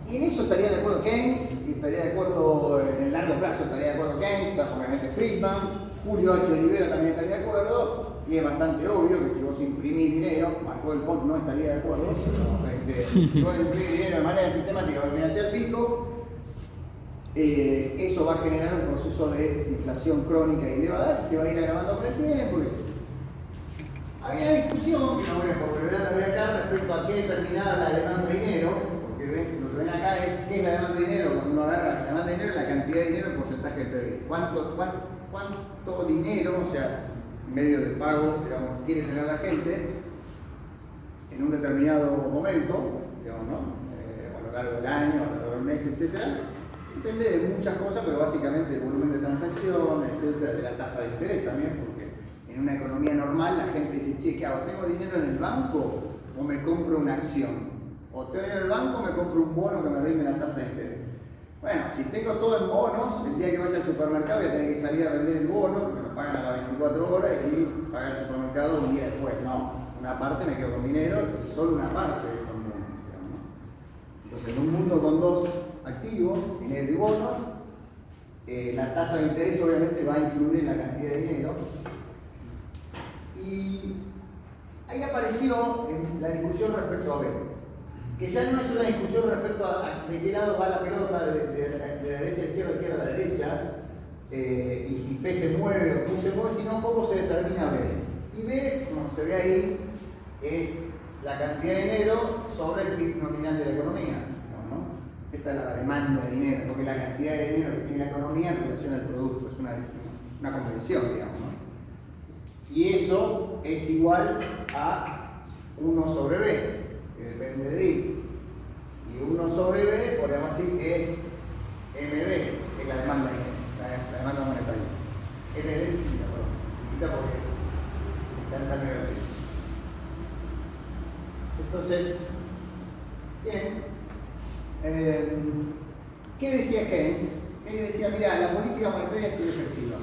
Y en eso estaría de acuerdo Keynes, y estaría de acuerdo en el largo plazo, estaría de acuerdo Keynes, obviamente Friedman, Julio H. Rivera también estaría de acuerdo, y es bastante obvio que si vos imprimís dinero, Marco del Pont no estaría de acuerdo, si vos imprimís dinero de manera sistemática para financiar el fisco, eso va a generar un proceso de inflación crónica y elevada que se va a ir agravando con el tiempo. Había una discusión, que no voy a volver acá, respecto a qué determinaba la demanda de dinero, porque lo que ven acá es qué es la demanda de dinero. Cuando uno agarra la demanda de dinero, la cantidad de dinero en porcentaje del PIB. ¿Cuánto dinero, o sea, medio de pago, digamos, quiere tener la gente en un determinado momento, digamos, ¿no? A lo largo del año, a lo largo del mes, etc. Depende de muchas cosas, pero básicamente del volumen de transacciones, etc., de la tasa de interés también, porque en una economía normal la gente dice, che, ¿qué hago? ¿Tengo dinero en el banco o me compro una acción? O tengo dinero en el banco o me compro un bono que me rinde la tasa de interés. Bueno, si tengo todo en bonos, el día que vaya al supermercado voy a tener que salir a vender el bono, porque nos pagan a las 24 horas, y pagar el supermercado un día después. No, una parte me quedo con dinero y solo una parte con bonos, digamos, ¿no? Entonces, en un mundo con dos activos, dinero y bonos, La tasa de interés obviamente va a influir en la cantidad de dinero. Y ahí apareció la discusión respecto a B, que ya no es una discusión respecto a de qué lado va la pelota, de la derecha a izquierda, izquierda a la derecha, y si P se mueve o Q se mueve, sino cómo se determina B. Y B, como se ve ahí, es la cantidad de dinero sobre el PIB nominal de la economía. ¿No? Esta es la demanda de dinero, porque la cantidad de dinero que tiene la economía en relación al producto es una convención, digamos. ¿No? Y eso es igual a 1 sobre B, que depende de I. Y 1 sobre B, podríamos decir que es MD, que es la demanda de dinero, la demanda monetaria. MD es chiquita, perdón, chiquita porque está en términos relativos. Entonces, bien. ¿Qué decía Keynes? Keynes decía, mira, la política monetaria es inefectiva.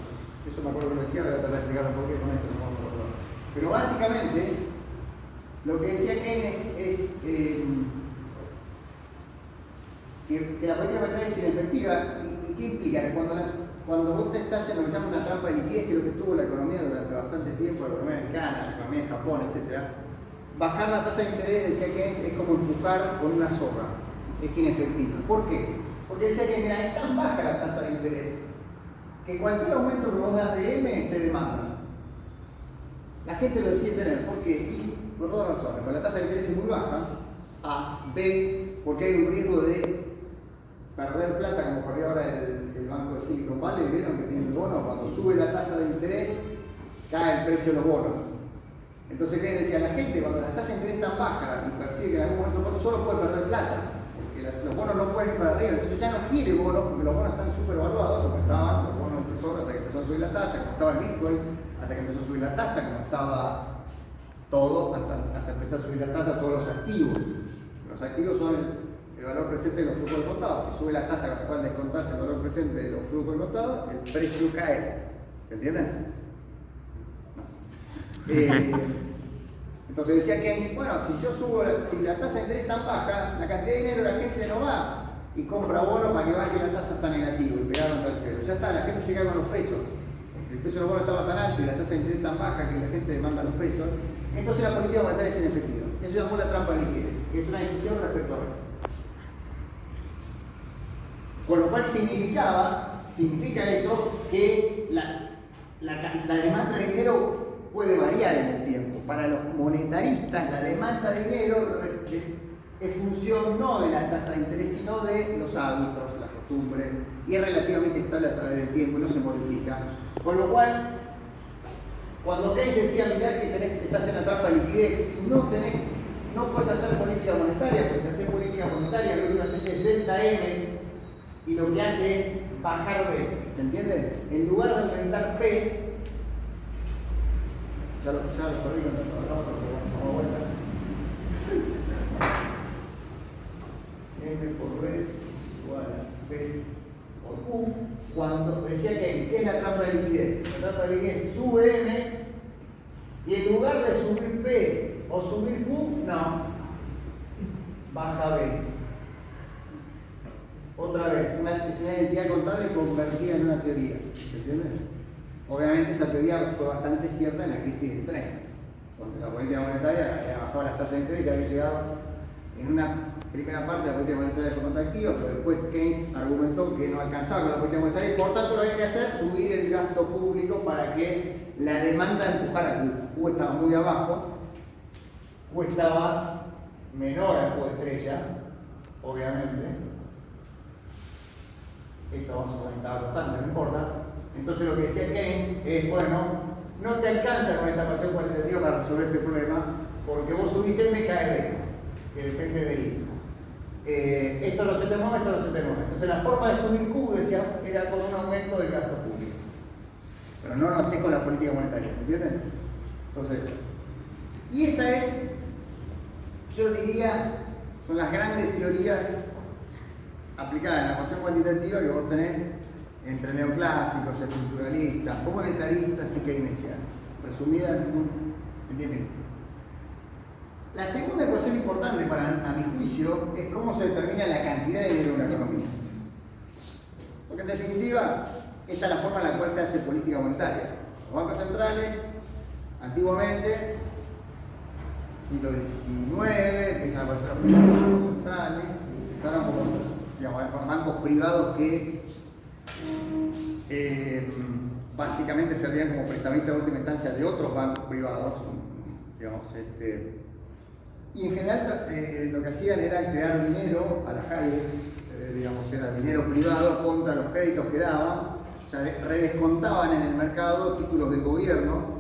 Eso me acuerdo que lo decía, ahora voy a tratar de explicarlo por qué con esto no me acuerdo. Pero básicamente, lo que decía Keynes es que la política monetaria es inefectiva. ¿Y qué implica? Que cuando vos te estás en lo que se llama una trampa de liquidez, que es lo que tuvo la economía durante bastante tiempo, la economía americana, la economía de Japón, etc., bajar la tasa de interés, decía Keynes, es como empujar con una zorra. Es inefectiva. ¿Por qué? Porque decía que mira, es tan baja la tasa de interés que cualquier aumento que vos das de M se demanda. La gente lo decide tener. ¿Por qué? Y por dos razones. Porque la tasa de interés es muy baja. A. B. Porque hay un riesgo de perder plata, como perdió ahora el banco de Silicon Valley. ¿Vieron que tiene el bono? Cuando sube la tasa de interés, cae el precio de los bonos. Entonces, ¿qué decía? La gente, cuando la tasa de interés es tan baja y percibe que en algún momento solo puede perder plata, los bonos no pueden ir para arriba, entonces ya no quiere bonos porque los bonos están súper evaluados, como estaban los bonos del tesoro hasta que empezó a subir la tasa, como estaba el Bitcoin hasta que empezó a subir la tasa, como estaba todo hasta empezar a subir la tasa, todos los activos. Los activos son el valor presente de los flujos de contado. Si sube la tasa con la cual descontarse el valor presente de los flujos de contado, el precio cae. ¿Se entiende? No. Entonces decía Keynes, bueno, si la tasa de interés es tan baja, la cantidad de dinero la gente no va y compra bonos para que baje la tasa hasta negativo y pegaron al cero. Ya está, la gente se cae con los pesos. El precio de los bonos estaba tan alto y la tasa de interés tan baja que la gente demanda los pesos. Entonces la política monetaria es inefectiva. Eso se llamó la trampa de liquidez, que es una discusión respecto a esto. Con lo cual significa eso que la demanda de dinero puede variar en el tiempo. Para los monetaristas, la demanda de dinero es función no de la tasa de interés, sino de los hábitos, las costumbres, y es relativamente estable a través del tiempo y no se modifica. Con lo cual, cuando Keynes decía, mirá que estás en la trampa de liquidez y no puedes hacer política monetaria, porque si haces política monetaria, lo que haces es delta M, y lo que hace es bajar B. ¿Se entiende? En lugar de aumentar P, ya lo perdí con el otro, vamos a vuelta. M por B igual a B por Q. Cuando decía que ¿qué es la trampa de liquidez? La trampa de liquidez sube M y en lugar de subir P o subir Q, no, baja B. Otra vez, una identidad contable convertida en una teoría. ¿Se entiende? Obviamente esa teoría fue bastante cierta en la crisis del 30, donde la política monetaria había bajado las tasas de interés y había llegado en una primera parte de la política monetaria fue contractiva, pero después Keynes argumentó que no alcanzaba con la política monetaria y por tanto lo que había que hacer subir el gasto público para que la demanda empujara a Q. Q estaba muy abajo, Q estaba menor a Q estrella, obviamente. Esto vamos a poner estaba constante, no importa. Entonces lo que decía Keynes es, bueno, no te alcanza con esta ecuación cuantitativa para resolver este problema, porque vos subís M, cae B, que depende de I. Esto no se te mueve, esto no se te mueve. Entonces la forma de subir Q, decía, era con un aumento del gasto público. Pero no lo hacés con la política monetaria, ¿se entiende? Entonces, y esa es, yo diría, son las grandes teorías aplicadas en la ecuación cuantitativa que vos tenés entre neoclásicos, estructuralistas, monetaristas y keynesianos, resumida en 10 minutos. La segunda ecuación importante a mi juicio es cómo se determina la cantidad de dinero en una economía. Porque En definitiva, esta es la forma en la cual se hace política monetaria. Los bancos centrales, antiguamente, siglo XIX, empiezan a aparecer los primeros bancos centrales, empezaron como, digamos, bancos privados que básicamente servían como prestamistas de última instancia de otros bancos privados, digamos, y en general lo que hacían era crear dinero a la calle, digamos, era dinero privado contra los créditos que daban, o sea, redescontaban en el mercado títulos del gobierno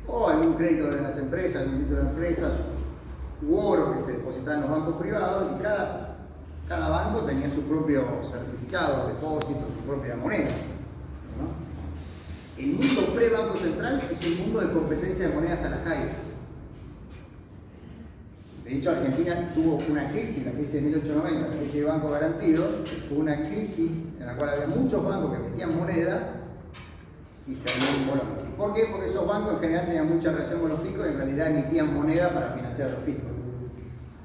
o algún crédito de las empresas, algún título de empresas, u oro que se depositaba en los bancos privados, y cada banco tenía su propio certificado, depósito, su propia moneda, ¿no? El mundo pre-Banco Central es un mundo de competencia de monedas a la calle. De hecho, Argentina tuvo una crisis, la crisis de 1890, la crisis de Banco Garantido, fue una crisis en la cual había muchos bancos que metían moneda y se abrió un bolón. ¿Por qué? Porque esos bancos en general tenían mucha relación con los fiscos y en realidad emitían moneda para financiar a los fiscos.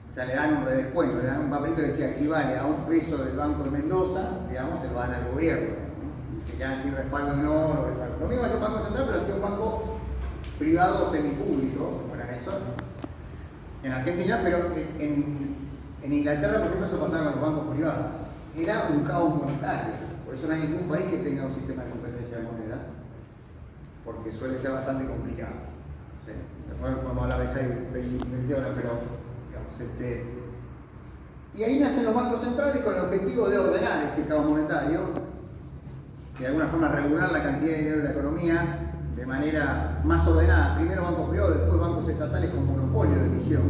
O sea, le dan un redescuento, le dan un papelito que decía equivale a $1 del Banco de Mendoza, digamos, se lo dan al gobierno. Y se quedan sin respaldo en oro. Lo mismo hacía un banco central, pero hacía un banco privado o semipúblico, como era eso, en Argentina, pero en Inglaterra, por ejemplo, eso pasaba con los bancos privados. Era un caos monetario. Por eso no hay ningún país que tenga un sistema de competencia de monedas, porque suele ser bastante complicado. ¿Sí? Después podemos hablar de acá y 20 horas, pero digamos, y ahí nacen los bancos centrales con el objetivo de ordenar ese caos monetario y de alguna forma regular la cantidad de dinero de la economía de manera más ordenada. Primero bancos privados, después bancos estatales con monopolio de emisión.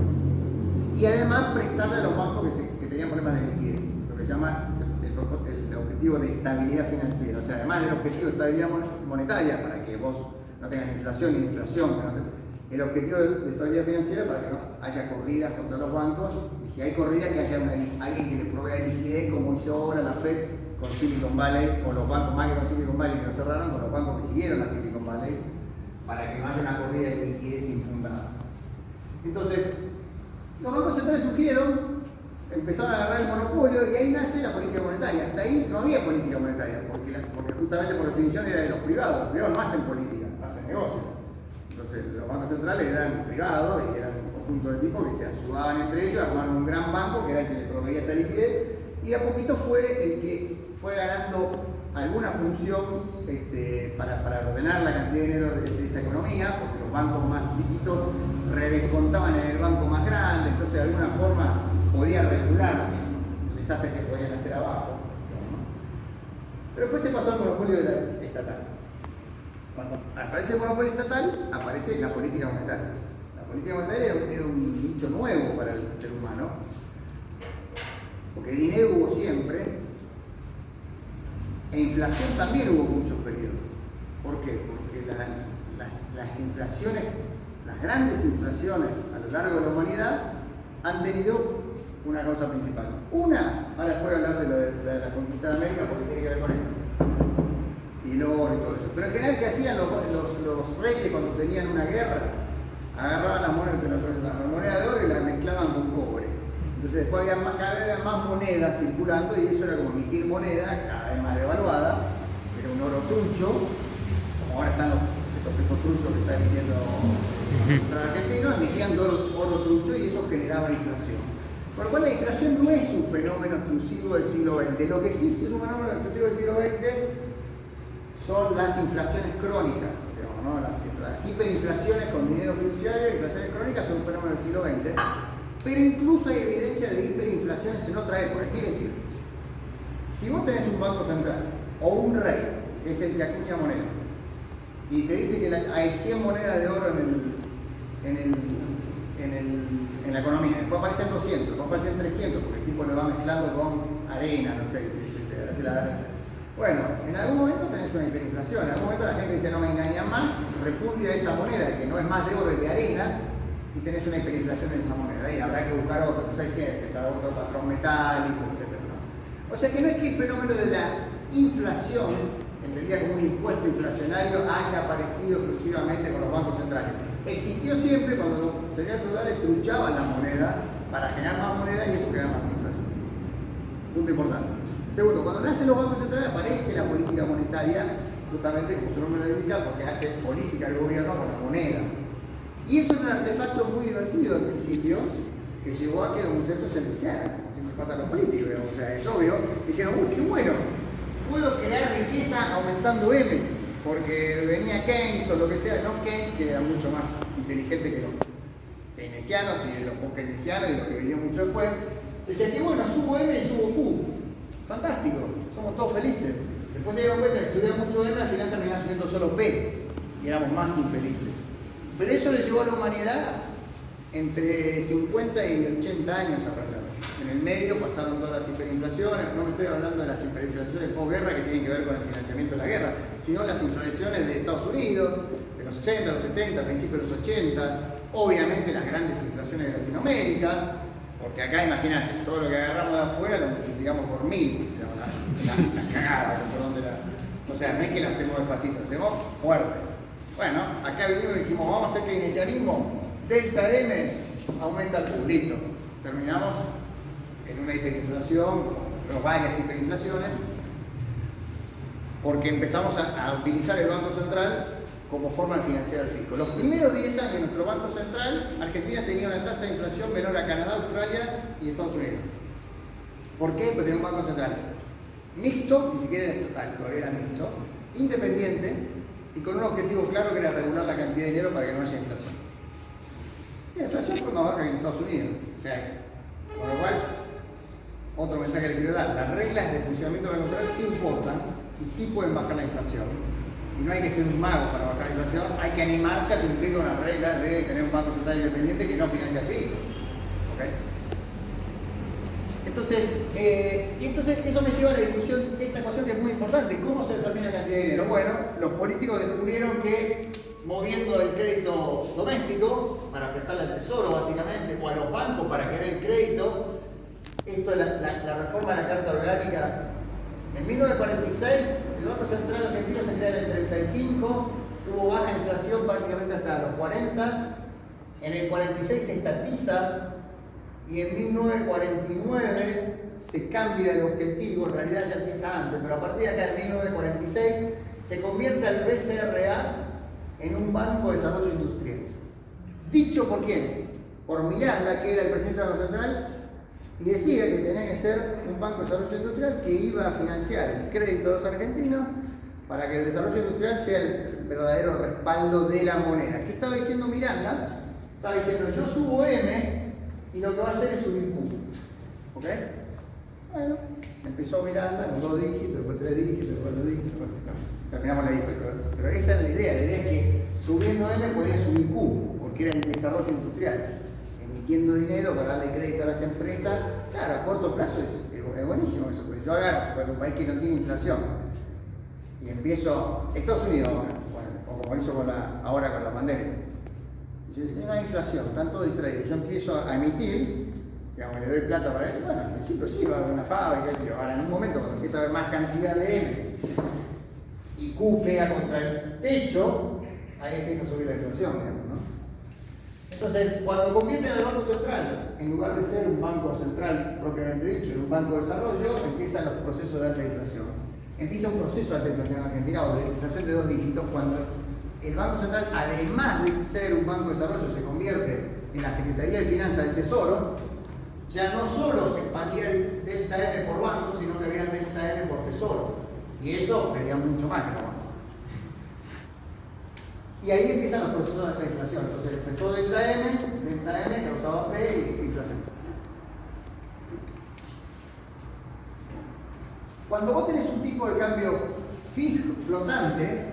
Y además prestarle a los bancos que tenían problemas de liquidez, lo que se llama el objetivo de estabilidad financiera. O sea, además del objetivo de estabilidad monetaria, para que vos no tengas inflación ni deflación, el objetivo de estabilidad financiera para que no haya corridas contra los bancos, y si hay corridas, que haya alguien que le provea liquidez, como hizo ahora la Fed con Silicon Valley, o los bancos más que con Silicon Valley que no cerraron, con los bancos que siguieron a Silicon Valley, para que no haya una corrida de liquidez infundada. Entonces, los bancos centrales surgieron, empezaron a agarrar el monopolio y ahí nace la política monetaria. Hasta ahí no había política monetaria, porque justamente por definición era de los privados no hacen política, hacen negocio. Entonces, los bancos centrales eran privados y eran un conjunto de tipos que se ayudaban entre ellos, armaron un gran banco que era el que le proveía esta liquidez, y de a poquito fue el que fue ganando alguna función para ordenar la cantidad de dinero de esa economía, porque los bancos más chiquitos redescontaban en el banco más grande, entonces de alguna forma podía regular los desastres que podían hacer abajo, ¿no? Pero después se pasó al monopolio estatal. Cuando aparece el monopolio estatal, aparece la política monetaria. La política monetaria era un nicho nuevo para el ser humano, porque dinero hubo siempre, e inflación también hubo muchos periodos. ¿Por qué? Porque las inflaciones, las grandes inflaciones a lo largo de la humanidad han tenido una causa principal. Una, ahora después voy a hablar de la conquista de América porque tiene que ver con esto. Y el oro y todo eso. Pero en general, ¿qué hacían los reyes cuando tenían una guerra? Agarraban las monedas de oro y las mezclaban con cobre. Entonces después cada vez había más monedas circulando y eso era como emitir moneda cada vez más devaluada. Era un oro trucho, como ahora están estos pesos truchos que está emitiendo el argentino, emitían oro trucho y eso generaba inflación. Por lo cual la inflación no es un fenómeno exclusivo del siglo XX. Lo que sí es un fenómeno exclusivo del siglo XX son las inflaciones crónicas, digamos, ¿no? Las hiperinflaciones con dinero fiduciario, inflaciones crónicas son un fenómeno del siglo XX. Pero incluso hay evidencia de hiperinflaciones en otra época. Quiere decir, si vos tenés un banco central o un rey, que es el que acuña moneda, y te dice que hay 100 monedas de oro en la economía, después aparecen 200, después aparecen 300, porque el tipo lo va mezclando con arena, no sé, hace la arena. Bueno, en algún momento tenés una hiperinflación, en algún momento la gente dice no me engañan más, repudia esa moneda que no es más de oro, es de arena, y tenés una hiperinflación en esa moneda, y habrá que buscar otro, no sé si empezar otro patrón metálico, etc. O sea que no es que el fenómeno de la inflación, entendida como un impuesto inflacionario, haya aparecido exclusivamente con los bancos centrales. Existió siempre cuando los señores feudales truchaban la moneda para generar más moneda y eso genera más inflación. Punto importante. Segundo, cuando nacen los bancos centrales aparece la política monetaria, justamente como su nombre lo indica, porque hace política el gobierno con la moneda. Y eso es un artefacto muy divertido al principio, que llevó a que los muchachos se enviciaran, como siempre pasa a los políticos, digamos. O sea, es obvio. Dijeron, uy, qué bueno, puedo crear riqueza aumentando M, porque venía Keynes o lo que sea, no Keynes, que era mucho más inteligente que los keynesianos y de los post-keynesianos y los que vinieron mucho después. Decían que bueno, subo M y subo Q. Fantástico, somos todos felices. Después se dieron cuenta que si subía mucho M, al final terminaba subiendo solo P y éramos más infelices. Pero eso le llevó a la humanidad entre 50 y 80 años a aprender. En el medio pasaron todas las hiperinflaciones, no me estoy hablando de las hiperinflaciones posguerra que tienen que ver con el financiamiento de la guerra, sino las inflaciones de Estados Unidos, de los 60, los 70, principios de los 80, obviamente las grandes inflaciones de Latinoamérica, porque acá imagínate, todo lo que agarramos de afuera lo multiplicamos por 1000, la cagada, perdón de la... O sea, no es que la hacemos despacito, hacemos fuerte. Bueno, acá vinimos y dijimos, vamos a hacer keynesianismo, delta M aumenta el Q, listo. Terminamos en una hiperinflación, pero varias hiperinflaciones, porque empezamos a utilizar el Banco Central como forma de financiar el fisco. Los primeros 10 años de nuestro Banco Central, Argentina tenía una tasa de inflación menor a Canadá, Australia y Estados Unidos. ¿Por qué? Porque tenía un Banco Central mixto, ni siquiera era estatal, todavía era mixto, independiente y con un objetivo claro que era regular la cantidad de dinero para que no haya inflación. Y la inflación fue más baja que en Estados Unidos. O sea, con lo cual, otro mensaje que le quiero dar, las reglas de funcionamiento del Banco Central sí importan y sí pueden bajar la inflación. Y no hay que ser un mago para bajar la inflación, hay que animarse a cumplir con las reglas de tener un Banco Central independiente que no financia fiscos. ¿Okay? Entonces eso me lleva a la discusión, esta ecuación que es muy importante, ¿cómo se determina la cantidad de dinero? Bueno, los políticos descubrieron que moviendo el crédito doméstico para prestarle al tesoro básicamente, o a los bancos para que den crédito, esto es la reforma de la Carta Orgánica. En 1946 el Banco Central Argentino se crea en el 35, hubo baja inflación prácticamente hasta los 40, en el 46 se estatiza y en 1949 se cambia el objetivo, en realidad ya empieza antes, pero a partir de acá en 1946 se convierte al BCRA en un Banco de Desarrollo Industrial. ¿Dicho por quién? Por Miranda, que era el presidente del Banco Central, y decía que tenía que ser un Banco de Desarrollo Industrial que iba a financiar el crédito de los argentinos para que el desarrollo industrial sea el verdadero respaldo de la moneda. ¿Qué estaba diciendo Miranda? Estaba diciendo, yo subo M y lo que va a hacer es subir Q. ¿Ok? Bueno, empezó Miranda, en 2 dígitos, después 3 dígitos, después 4 dígitos, bueno, terminamos la hiper, pero esa es la idea es que subiendo M podía subir Q, porque era el desarrollo industrial. Emitiendo dinero para darle crédito a las empresas, claro, a corto plazo es buenísimo eso, porque yo agarro un país que no tiene inflación y empiezo, Estados Unidos ahora, bueno, o como hizo ahora con la pandemia, no hay inflación, están todos distraídos, yo empiezo a emitir, digamos, le doy plata para él, bueno, al principio sí, va a haber una fábrica, ahora en un momento cuando empieza a haber más cantidad de M y Q pega contra el techo, ahí empieza a subir la inflación, digamos, ¿no? Entonces, cuando convierten al Banco Central, en lugar de ser un banco central propiamente dicho, en un banco de desarrollo, empiezan los procesos de alta inflación. Empieza un proceso de alta inflación en Argentina, o de inflación de 2 dígitos, cuando el Banco Central, además de ser un banco de desarrollo, se convierte en la Secretaría de Finanzas del Tesoro. Ya no solo se expandía el delta M por banco, sino que había delta M por tesoro. Y esto medía mucho más que los bancos. Y ahí empiezan los procesos de alta inflación. Entonces empezó delta M causaba P y inflación. Cuando vos tenés un tipo de cambio fijo, flotante,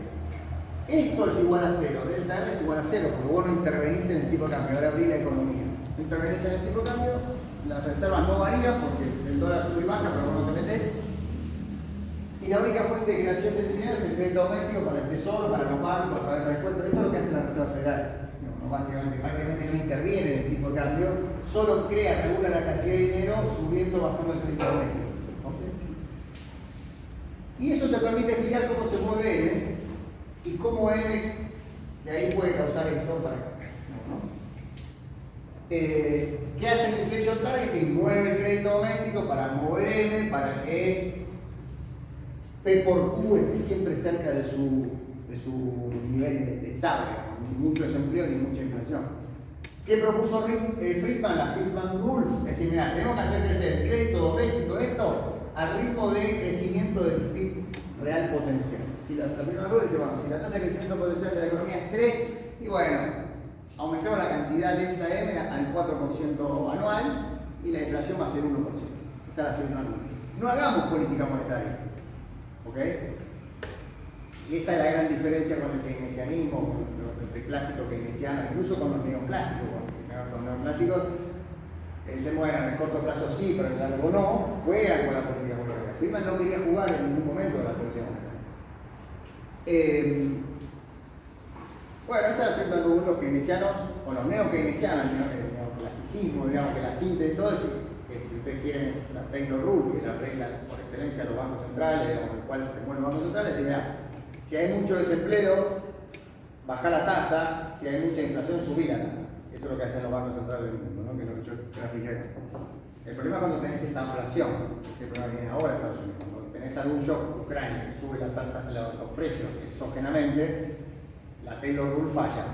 esto es igual a 0, delta R es igual a 0, porque vos no intervenís en el tipo de cambio, ahora abrí la economía. Si intervenís en el tipo de cambio, las reservas no varían porque el dólar sube y baja, pero vos no te metés. Y la única fuente de creación del dinero es el crédito doméstico para el tesoro, para los bancos, a través de descuentos. Esto es lo que hace la Reserva Federal. No, básicamente, prácticamente no interviene en el tipo de cambio, solo regula la cantidad de dinero subiendo o bajando el crédito doméstico. ¿Okay? Y eso te permite explicar cómo se mueve M y cómo M de ahí puede causar esto para acá. ¿No? ¿Qué hace el inflation targeting? Mueve el crédito doméstico para mover M, para que P por Q esté siempre cerca de su nivel de estable, ni mucho desempleo ni mucha inflación. ¿Qué propuso Friedman? La Friedman Rule. Es decir, mira, tenemos que hacer crecer el crédito doméstico, esto, al ritmo de crecimiento del PIB real potencial. Si la Friedman Rule dice, bueno, si la tasa de crecimiento potencial de la economía es 3, y bueno, aumentamos la cantidad delta M al 4% anual y la inflación va a ser 1%. Esa es la Friedman Rule. No hagamos política monetaria. ¿Ok? Y esa es la gran diferencia con el keynesianismo, con el clásico keynesiano, incluso con los neoclásicos. Con los neoclásicos dicen, bueno, en el corto plazo sí, pero en el largo no, juegan con la política monetaria. Friedman no quería jugar en ningún momento con la política monetaria. Bueno, esa es la Friedman Rule, los keynesianos, o los neo-keynesianos, el neoclasicismo, digamos que la síntesis, todo eso, que si ustedes quieren la Taylor Rule, que es la regla por excelencia de los bancos centrales, con el cual se mueven los bancos centrales, y mira, si hay mucho desempleo, baja la tasa, si hay mucha inflación, subí la tasa. Eso es lo que hacen los bancos centrales del mundo, ¿no? Que es lo que yo grafiqué. El problema es cuando tenés esta inflación, que es el problema que tiene ahora Estados Unidos. Cuando tenés algún shock, Ucrania, que sube la tasa, los precios exógenamente, la Taylor Rule falla.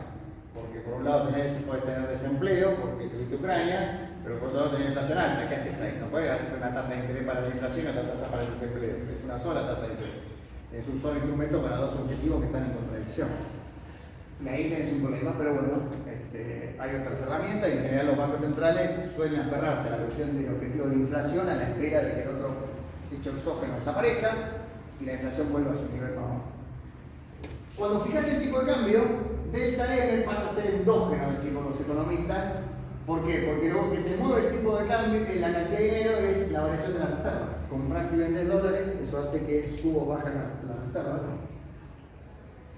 Porque por un lado podés tener desempleo, porque tuviste Ucrania, pero por otro lado tenés inflación alta. ¿Qué haces ahí? No puedes hacer una tasa de interés para la inflación y otra tasa para el desempleo. Es una sola tasa de interés. Es un solo instrumento para dos objetivos que están en contradicción. Y ahí tenés un problema, pero bueno, hay otras herramientas y en general los bancos centrales suelen aferrarse a la cuestión del objetivo de inflación a la espera de que el otro hecho exógeno desaparezca y la inflación vuelva a su nivel más bajo. Cuando fijas el tipo de cambio, delta M pasa a ser endógeno, decimos los economistas. ¿Por qué? Porque lo que te mueve el tipo de cambio, la cantidad de dinero, es la variación de las reservas. Compras y vendes dólares, eso hace que suba o baja la reserva.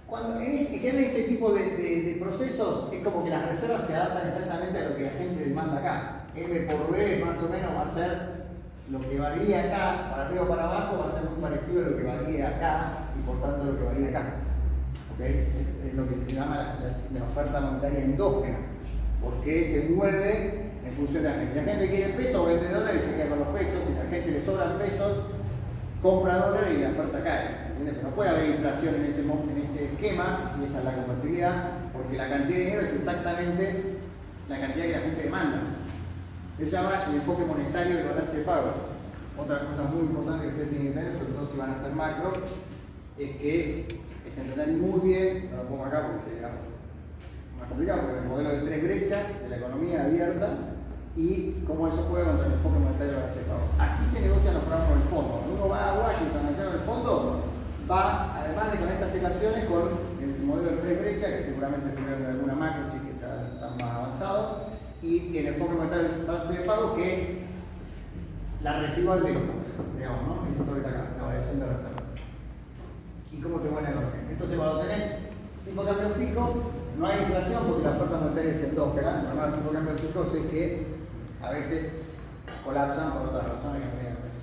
Cuando en ese tipo de procesos es como que las reservas se adaptan exactamente a lo que la gente demanda acá. M por B más o menos va a ser lo que varía acá, para arriba o para abajo, va a ser muy parecido a lo que varía acá y por tanto lo que varía acá. ¿Okay? Es lo que se llama la oferta monetaria endógena, porque se mueve en función de la gente. Si la gente quiere pesos, vende dólares y se queda con los pesos. Si a la gente le sobran pesos, compra dólares y la oferta cae. ¿Entiendes? Pero no puede haber inflación en ese esquema, y esa es la convertibilidad, porque la cantidad de dinero es exactamente la cantidad que la gente demanda. Eso se llama el enfoque monetario del balance de pago. Otra cosa muy importante que ustedes tienen que tener, sobre todo si van a hacer macro, es que es entender muy bien, no lo pongo acá porque sería más complicado, pero el modelo de 3 brechas de la economía abierta y cómo eso juega contra el enfoque monetario del balance de pago. Así se negocian los programas del fondo. Cuando uno va a Washington a negociar el fondo, va, además de con estas ecuaciones, con el modelo de 3 brechas, que seguramente tuvieron alguna macro, así que ya están más avanzados, y el enfoque monetario del balance de pago, que es la residual de esto, digamos, ¿no? Eso que está acá, la variación de reserva. ¿Y cómo te mueve la economía? Entonces, cuando tenés tipo de cambio fijo, no hay inflación porque la oferta monetaria es endógena. Normal, el tipo de cambio fijo es que a veces colapsan por otras razones que no tienen peso.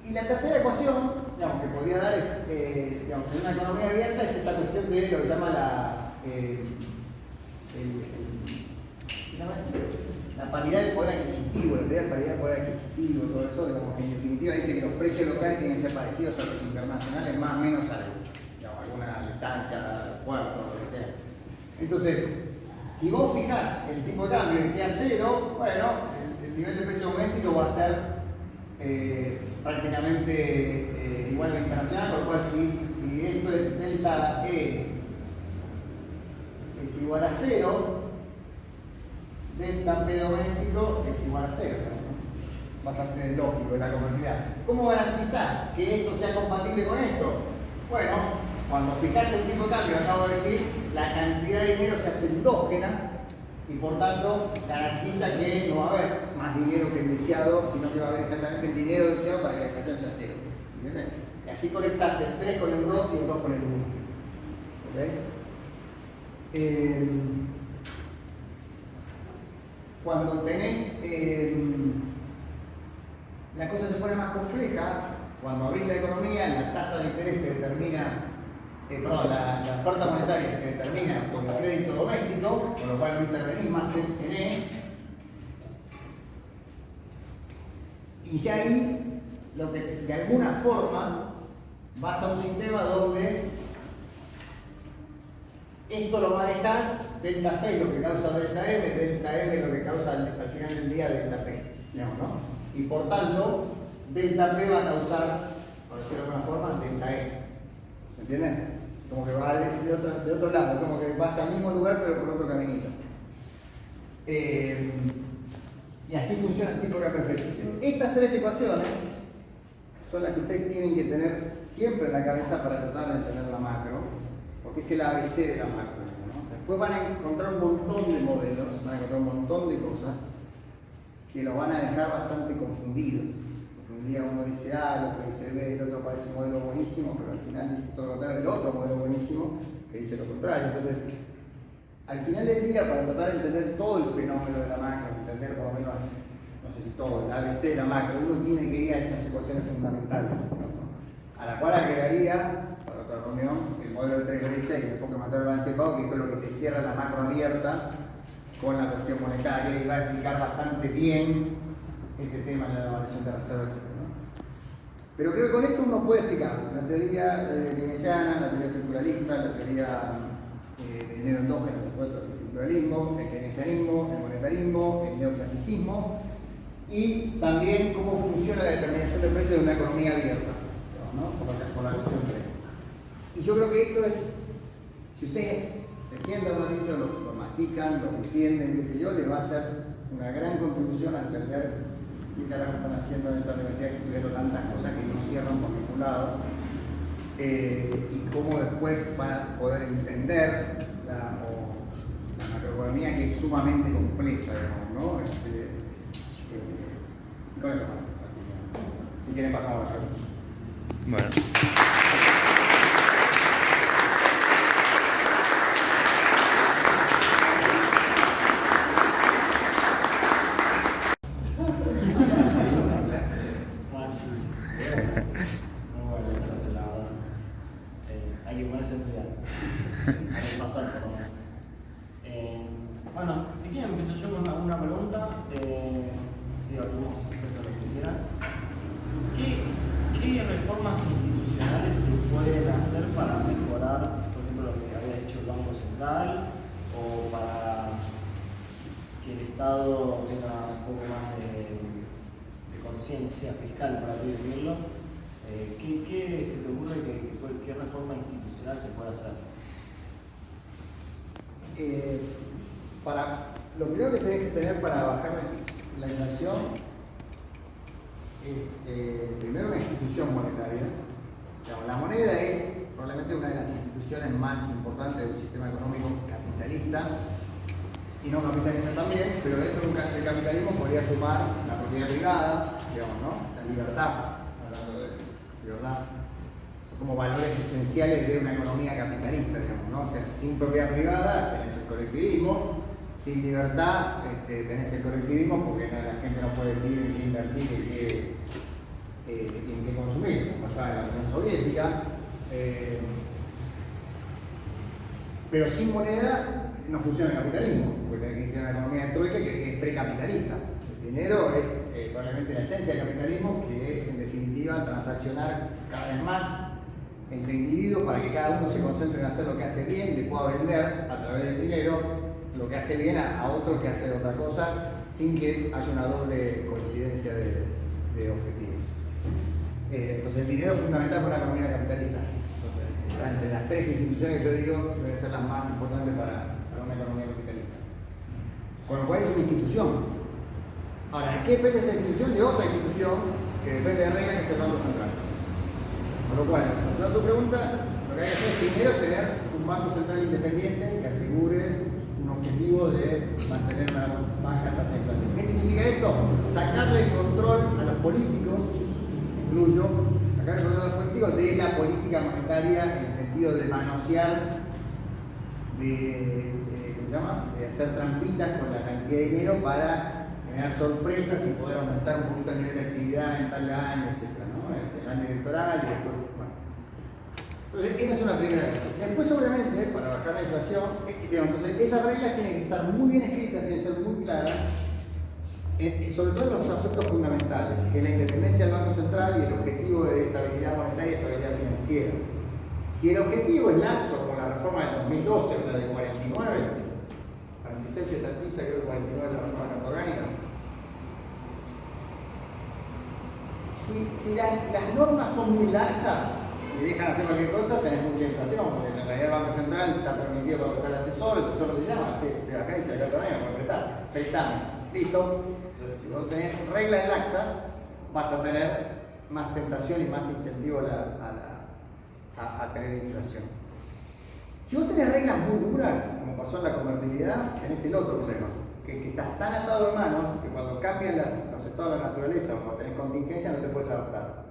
Y la tercera ecuación, digamos, que podría dar es, digamos, en una economía abierta, es esta cuestión de lo que se llama la paridad del poder adquisitivo, la teoría de paridad del poder adquisitivo, todo eso, digamos, que en definitiva dice que los precios locales tienen que ser parecidos a los internacionales, más o menos a alguna distancia, puerto, lo que sea. Entonces, si vos fijás el tipo de cambio en que a cero, bueno, el nivel de precio doméstico va a ser prácticamente igual al internacional, por lo cual si esto es delta E es igual a 0, delta P doméstico es igual a 0, ¿no? Bastante lógico en la convertibilidad. ¿Cómo garantizar que esto sea compatible con esto? Bueno, cuando fijaste el tipo de cambio, acabo de decir, la cantidad de dinero se hace endógena y por tanto garantiza que no va a haber más dinero que el deseado, sino que va a haber exactamente el dinero deseado para que la inflación sea 0. ¿Entiendes? Y así conectarse el 3 con el 2 y el 2 con el 1. ¿Okay? Cuando tenés la cosa se pone más compleja, cuando abrís la economía, la tasa de interés se determina la oferta monetaria se determina por el crédito doméstico, con lo cual no intervenís más en E. Y ya ahí, lo que de alguna forma vas a un sistema donde esto lo manejás, delta C lo que causa delta M lo que causa al final del día delta P, digamos, ¿no? Y por tanto, delta P va a causar, por decirlo de alguna forma, delta E. ¿Se entiende? Como que va de otro lado, como que vas al mismo lugar pero por otro caminito. Y así funciona el tipo de cambio flexible. Estas tres ecuaciones son las que ustedes tienen que tener siempre en la cabeza para tratar de entender la macro, porque es el ABC de la macro, ¿no? Después van a encontrar un montón de modelos, van a encontrar un montón de cosas que los van a dejar bastante confundidos. Porque un día uno dice A, el otro dice B, el otro parece un modelo buenísimo, pero al final dice todo lo contrario del otro modelo buenísimo, que dice lo contrario. Entonces, al final del día, para tratar de entender todo el fenómeno de la macro, entender por lo menos, no sé si todo, el ABC de la macro, uno tiene que ir a estas ecuaciones fundamentales, ¿no? A la cual agregaría, para otra reunión, el modelo de tres derechas y el enfoque material de balance de pago, que es lo que te cierra la macro abierta con la cuestión monetaria y va a explicar bastante bien este tema de la evaluación de reserva, etc., ¿no? Pero creo que con esto uno puede explicar la teoría keynesiana, la teoría estructuralista, la teoría de dinero endógeno, por supuesto, el estructuralismo, el keynesianismo, el monetarismo, el neoclasicismo y también cómo funciona la determinación de precios de una economía abierta, ¿no? Por la cuestión 3. Y yo creo que esto es, si ustedes se sientan un ratito, lo mastican, lo entienden, qué sé yo, les va a hacer una gran contribución a entender qué carajo están haciendo en esta universidad que estudiaron tantas cosas que no cierran por ningún lado. Y cómo después van a poder entender la macroeconomía, que es sumamente compleja, digamos, ¿no? Y con esto, así que, si quieren pasamos a la pregunta. Bueno. Hay que ponerse a estudiar. Hay que pasar por lo menos. Bueno, si quieren empiezo yo con alguna pregunta. Si algunos expresan lo que quieran. ¿Qué reformas institucionales se pueden hacer para mejorar, por ejemplo, lo que había hecho el Banco Central, o para que el Estado tenga un poco más de conciencia fiscal, por así decirlo? ¿Qué se te ocurre qué reforma institucional se puede hacer? Lo primero que tenés que tener para bajar la inflación es primero una institución monetaria. La moneda es probablemente una de las instituciones más importantes de un sistema económico capitalista y no capitalista también, pero dentro de un capitalismo podría sumar la propiedad privada, digamos, ¿no? La libertad, hablando de libertad, son como valores esenciales de una economía capitalista, digamos, ¿no? O sea, sin propiedad privada tenés el colectivismo, sin libertad tenés el colectivismo porque la gente no puede decidir en qué invertir y en qué consumir, como pasaba en la Unión Soviética. Pero sin moneda no funciona el capitalismo, porque tenés que decir una economía estoica que es precapitalista. El dinero es probablemente la esencia del capitalismo, que es en definitiva transaccionar cada vez más entre individuos para que cada uno se concentre en hacer lo que hace bien y le pueda vender a través del dinero lo que hace bien a otro que hace otra cosa, sin que haya una doble coincidencia de objetivos. Entonces el dinero es fundamental para la economía capitalista. Entonces, entre las tres instituciones que yo digo, deben ser las más importantes para una economía capitalista. Con lo cual es una institución. Ahora, ¿de qué depende esa institución? De otra institución que depende de reglas, que es el Banco Central. Con lo cual, a tu pregunta, lo que hay que hacer es primero tener un Banco Central independiente que asegure un objetivo de mantener una baja tasa de inflación. ¿Qué significa esto? Sacarle el control a los políticos, incluyo, sacar el control a los políticos de la política monetaria en el sentido de manosear, de hacer trampitas con la cantidad de dinero para generar sorpresas y poder aumentar un poquito el nivel de actividad en tal año, etc., ¿no? El año electoral y después. Bueno. Entonces, esta es una primera cosa. Después, obviamente, para bajar la inflación, entonces esas reglas tienen que estar muy bien escritas, tienen que ser muy claras, sobre todo en los aspectos fundamentales, que es la independencia del Banco Central y el objetivo de estabilidad monetaria y estabilidad financiera. Si el objetivo es laxo, como la reforma del 2012, la del 49, 46 se estatiza, creo que 49 la reforma carta orgánica. Si las normas son muy laxas y dejan hacer cualquier cosa, tenés mucha inflación, porque en realidad el Banco Central está permitido para prestar al Tesoro, el Tesoro te llama, che, acá dice la carta orgánica, puedes prestar, prestame, listo. Entonces, si vos tenés reglas laxas, vas a tener más tentación y más incentivo a tener inflación. Si vos tenés reglas muy duras, como pasó en la convertibilidad, tenés el otro problema, que estás tan atado de manos que cuando cambian los estados de la naturaleza o cuando tenés contingencia no te puedes adaptar.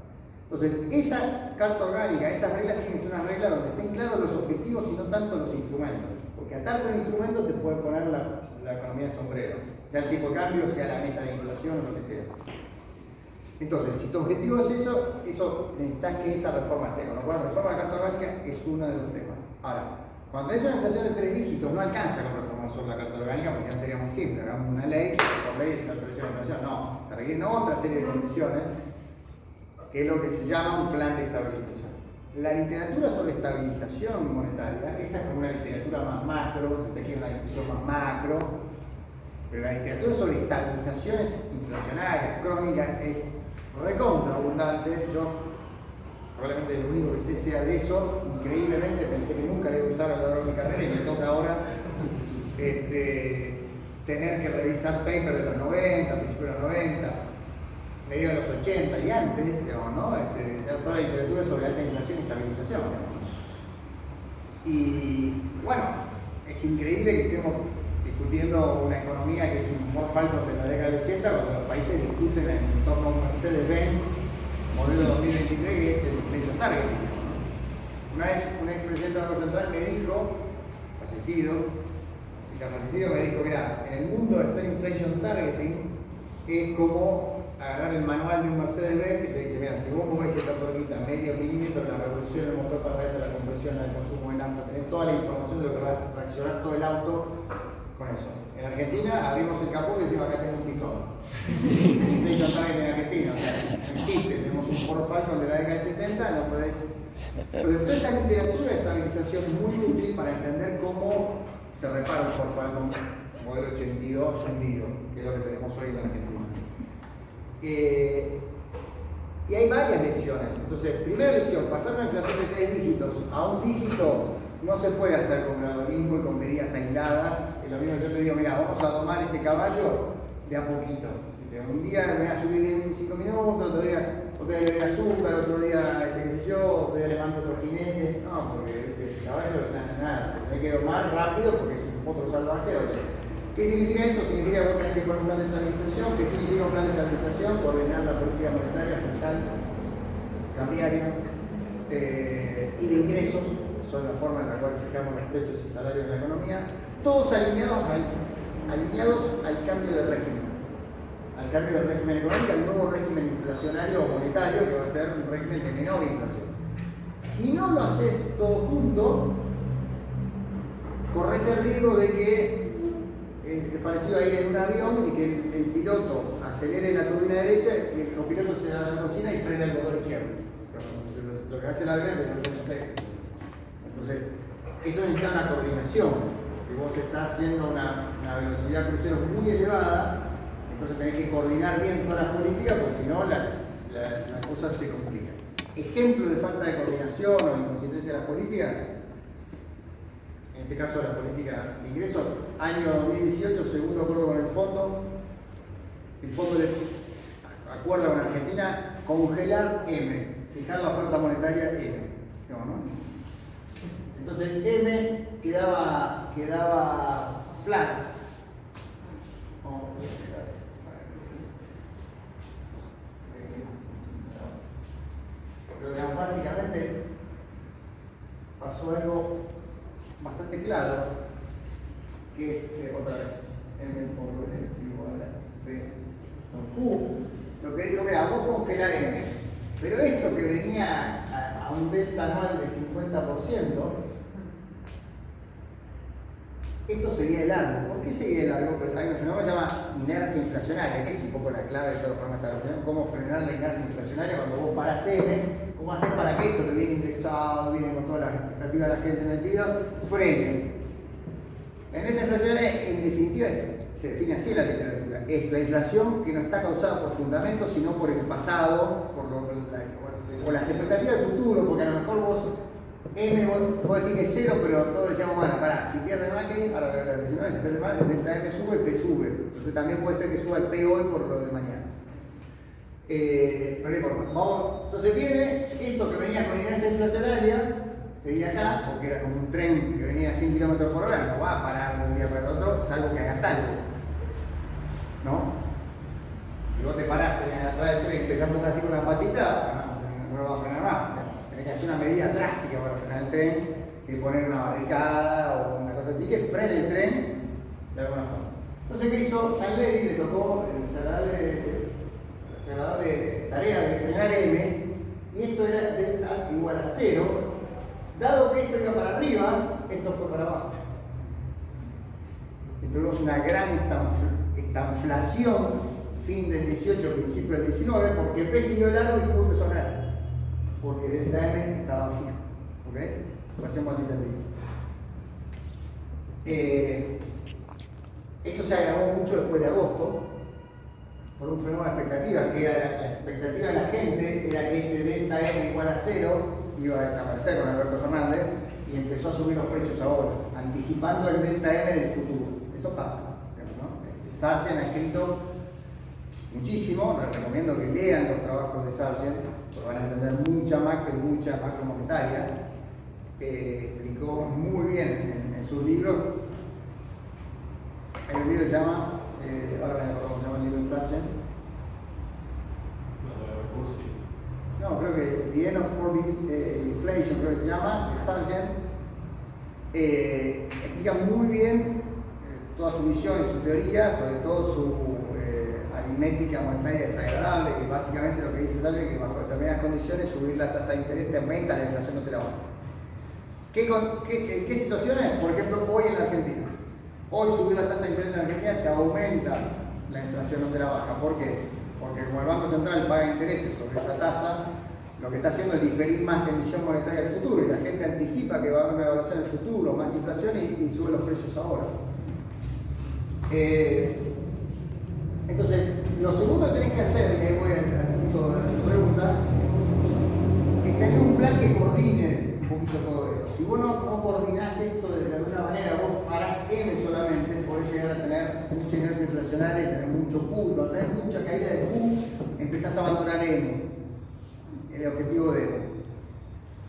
Entonces, esa carta orgánica, esas reglas tienen que ser unas reglas donde estén claros los objetivos y no tanto los instrumentos. Porque atarte al instrumento te puede poner la economía de sombrero, sea el tipo de cambio, sea la meta de inflación o lo que sea. Entonces, si tu objetivo es eso necesitas que esa reforma esté. Con lo cual, la reforma de la carta orgánica es uno de los temas. Ahora, cuando tenés una inflación de 3 dígitos, no alcanza con reformar solo la carta orgánica, porque si no sería muy simple. Hagamos una ley, por ley se aprecia la inflación. No, se requieren otra serie de condiciones, que es lo que se llama un plan de estabilización. La literatura sobre estabilización monetaria, esta es como una literatura más macro, si usted quiere una discusión más macro, pero la literatura sobre estabilizaciones inflacionarias, crónicas, es recontra abundante. Yo probablemente lo único que sé sea de eso. Increíblemente pensé que nunca le iba a usar a lo largo de mi carrera y me toca ahora tener que revisar papers de los 90, principios de los 90, medio de los 80 y antes, digamos, ¿no? Toda la literatura sobre alta inflación y estabilización, digamos. Y bueno, es increíble que estemos discutiendo una economía que es un Ford Falcon de la década del 80 cuando los países discuten en torno a un Mercedes-Benz modelo 2023 que es el inflation targeting. Una vez un expresidente del Banco Central me dijo, ya fallecido, me dijo, mira, en el mundo de hacer inflation targeting es como agarrar el manual de un Mercedes-Benz que te dice, mira, si vos movés esta tuerquita medio milímetro, la revolución del motor pasa de la compresión al consumo de nafta, tenés toda la información de lo que vas a traccionar todo el auto con eso. En Argentina abrimos el capó y decimos, acá tengo un pistón. Es el inflation targeting en Argentina, o sea, no existe, tenemos un Ford Falcon de la década del 70, no podés. Entonces, toda esa literatura de estabilización es muy útil para entender cómo se repara un Ford Falcon modelo 82 fundido, que es lo que tenemos hoy en Argentina. Y hay varias lecciones. Entonces, primera lección, pasar una inflación de 3 dígitos a un dígito no se puede hacer con gradualismo y con medidas aisladas. Es lo mismo que yo te digo, mira, vamos a domar ese caballo de a poquito. Un día me voy a subir en 5 minutos, otro día le doy azúcar, otro día qué sé yo, otro día le mando otro jinete. No, porque el caballo no está en nada. Tiene que domar rápido porque es un potro salvaje. ¿Qué significa eso? Significa que vos tenés que poner un plan de estabilización. ¿Qué significa un plan de estabilización? Coordinar la política monetaria, fiscal, cambiaria y de ingresos, son la forma en la cual fijamos los precios y salarios en la economía, todos alineados al cambio de régimen. Al cambio del régimen económico, al nuevo régimen inflacionario o monetario, que va a ser un régimen de menor inflación. Si no lo haces todo junto, corres el riesgo de que es parecido a ir en un avión y que el piloto acelere la turbina derecha y el copiloto se da la cocina y frena el motor izquierdo. Entonces, lo que hace el avión es hacer un efecto. Entonces, eso necesita una coordinación, que vos estás haciendo una velocidad crucero muy elevada, entonces tenés que coordinar bien todas las políticas, porque si no la cosa se complica. Ejemplo de falta de coordinación o inconsistencia de las políticas, en este caso la política de ingresos, año 2018, segundo acuerdo con el fondo le acuerda con Argentina congelar M, fijar la oferta monetaria M. ¿No? Entonces M quedaba flat. Pero básicamente pasó algo bastante claro, que es otra vez M por N igual a B por Q. Lo que dijo, mira, vos congelar M, pero esto que venía a un delta anual de 50%, esto sería de largo. ¿Por qué sería de largo? Pues hay un fenómeno que se llama inercia inflacionaria, que es un poco la clave de todos los programas de estabilización, cómo frenar la inercia inflacionaria cuando vos parás M, cómo hacer para que esto que viene indexado, viene con todas las expectativas de la gente metida, frene. La inercia inflacionaria, en definitiva, se define así en la literatura. Es la inflación que no está causada por fundamentos, sino por el pasado, por las expectativas del futuro, porque a lo mejor vos M, vos decís que es cero, pero todos decíamos, bueno, pará, si pierde Macri, ahora la 19, si pierde Macri, el delta M sube, el P sube. Entonces también puede ser que suba el P hoy por lo de mañana. Pero no importa. Vamos, entonces viene esto que venía con inercia inflacionaria, seguía acá, porque era como un tren que venía a 100 km por hora, no va a parar de un día para el otro, salvo que hagas algo. ¿No? Si vos te parás atrás del tren y empezás a tocar así con la patita, no lo va a frenar más. Tenés que hacer una medida drástica para frenar el tren, que poner una barricada o una cosa así, que frene el tren de alguna forma. Entonces, ¿qué hizo Sandleri? Le tocó la desagradable tarea de frenar M, y esto era delta igual a 0. Dado que esto iba para arriba, esto fue para abajo. Tuvimos una gran estanflación, fin del 18, principio del 19, porque el P siguió largo y Q empezó a ganar. Porque delta M estaba fijo. ¿Ok? Ecuación cuantitativa. Eso se agravó mucho después de agosto, por un fenómeno de expectativa, que era la expectativa de la gente, era que este delta M igual a 0 iba a desaparecer con Alberto Fernández, y empezó a subir los precios ahora, anticipando el delta M del futuro. Eso pasa, ¿no? Sargent ha escrito muchísimo, les recomiendo que lean los trabajos de Sargent, porque van a entender mucha macro y mucha macro monetaria. Explicó muy bien en sus libros. Hay un libro que se llama, ahora me acuerdo cómo se llama el libro de Sargent. No, creo que The End of Inflation, creo que se llama, de Sargent. Explica muy bien toda su visión y su teoría, sobre todo su aritmética monetaria desagradable, que básicamente lo que dice Sargent es que bajo determinadas condiciones subir la tasa de interés te aumenta, la inflación no te la baja. ¿Qué situaciones? Por ejemplo, hoy en la Argentina. Hoy subir la tasa de interés en la Argentina te aumenta, la inflación no te la baja. ¿Por qué? Porque como el Banco Central paga intereses sobre esa tasa, lo que está haciendo es diferir más emisión monetaria al futuro, y la gente anticipa que va a haber una devaluación en el futuro, más inflación, y sube los precios ahora. Entonces, lo segundo que tenés que hacer, y ahí voy al punto de la pregunta, es tener un plan que coordine un poquito todo esto. Si vos no coordinás esto de alguna manera, vos parás M solamente, podés llegar a tener mucha inercia inflacionaria y tener mucho Q. Cuando tenés mucha caída de Q, empezás a abandonar M, el objetivo de M.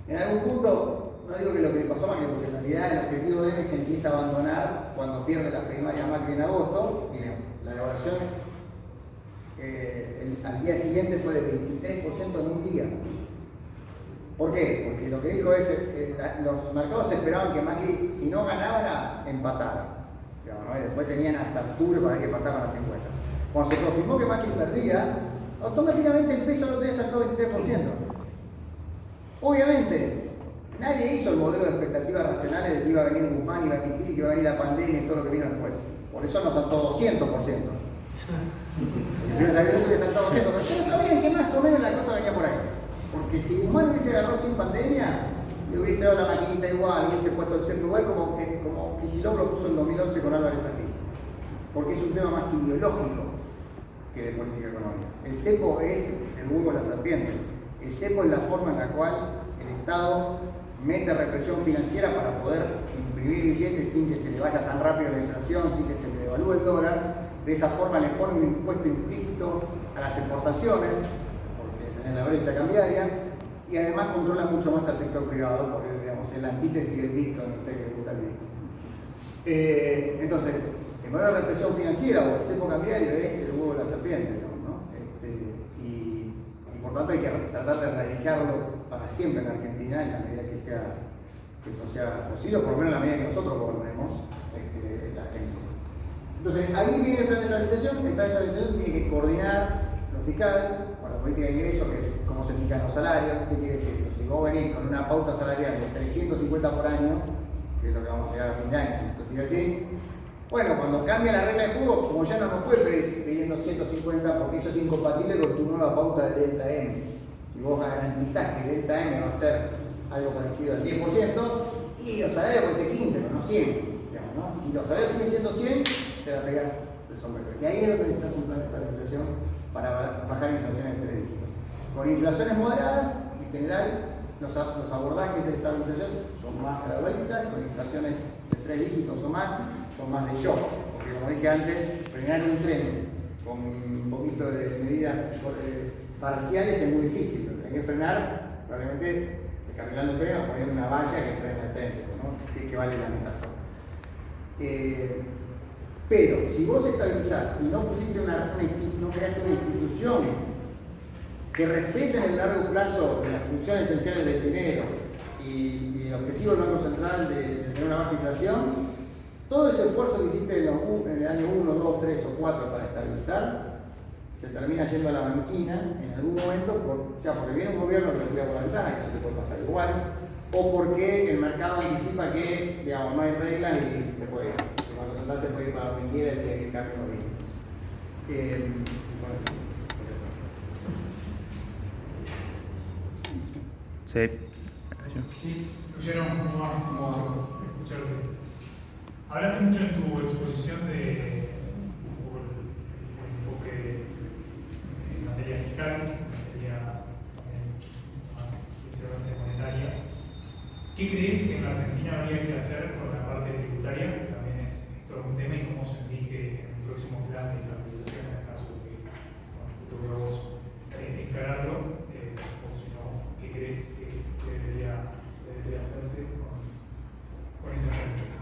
En algún punto, no digo que lo que le pasó a Macri, porque en realidad el objetivo de M se empieza a abandonar cuando pierde la primaria Macri en agosto, y la devaluación al día siguiente fue de 23% en un día. ¿Por qué? Porque lo que dijo es, los mercados esperaban que Macri, si no ganara, empatara. Digamos, ¿no? Y después tenían hasta octubre para ver qué pasaba con las encuestas. Cuando se confirmó que Macri perdía, automáticamente el peso no tenía saltó 23%. Obviamente, nadie hizo el modelo de expectativas racionales de que iba a venir Guzmán, iba a emitir y que iba a venir la pandemia y todo lo que vino después. Por eso nos saltó 200%. Si no sabían eso, que saltó 200%. Pero ustedes sabían que más o menos la cosa venía por ahí. Porque si Guzmán hubiese agarrado sin pandemia, le hubiese dado la maquinita igual, hubiese puesto el cepo igual, como Kicillof lo puso en 2011 con Álvarez Artiz. Porque es un tema más ideológico que de política económica. El cepo es el huevo de la serpiente. El cepo es la forma en la cual el Estado mete represión financiera para poder imprimir billetes sin que se le vaya tan rápido la inflación, sin que se le devalúe el dólar. De esa forma le pone un impuesto implícito a las exportaciones, porque tienen la brecha cambiaria, y además controla mucho más al sector privado, porque digamos, es la antítesis del Bitcoin, a usted que le gusta el Bitcoin. Entonces, el modelo de represión financiera o el cepo cambiario es el huevo de la serpiente, digamos, ¿no? Y por tanto hay que tratar de erradicarlo para siempre en Argentina, en la medida que eso sea posible, por lo menos en la medida que nosotros gobernemos la gente. Entonces, ahí viene el plan de estabilización. El plan de estabilización tiene que coordinar los fiscal, con la política de ingresos, que es cómo se fijan los salarios. ¿Qué quiere decir esto? Si vos venís con una pauta salarial de 350 por año, que es lo que vamos a llegar a fin de año, entonces así, bueno, cuando cambia la regla de juego, como ya no nos puedes pedir pidiendo 150 porque eso es incompatible con tu nueva pauta de delta M. Si vos garantizás que delta M va a ser algo parecido al 10%, y los salarios pueden ser 15, pero no 100. Digamos, ¿no? Si los salarios siguen siendo 100, te la pegás de sombrero. Y ahí es donde necesitas un plan de estabilización para bajar inflaciones de 3 dígitos. Con inflaciones moderadas, en general, los abordajes de estabilización son más gradualistas, con inflaciones de 3 dígitos o más, son más de shock. Porque como dije antes, frenar un tren con un poquito de medidas parciales es muy difícil. Lo que tenés que frenar, probablemente descarrilando el tren o poniendo una valla que frena el tren, ¿no? Así es que vale la metáfora. Pero si vos estabilizás y no pusiste no creaste una institución que respete en el largo plazo las funciones esenciales del dinero y el objetivo del Banco Central de tener una baja inflación, todo ese esfuerzo que hiciste en el año 1, 2, 3 o 4 para estabilizar se termina yendo a la banquina en algún momento, o sea, porque viene un gobierno que lo tira por la ventana, que eso te puede pasar igual, o porque el mercado anticipa que, digamos, no hay reglas y se puede ir. El Banco Central se puede ir para donde quiera el día que el cambio no viene. Sí, Luciano, ¿cómo escucharte? Hablaste mucho en tu exposición de el enfoque en materia fiscal, en materia más especialmente monetaria. ¿Qué crees que en la Argentina habría que hacer con la parte tributaria? Que también es todo un tema, y cómo sentís que en el próximo plan de estabilización, en el caso de que te toque a vos encararlo, o si no, ¿qué crees que debería hacerse con ese frente?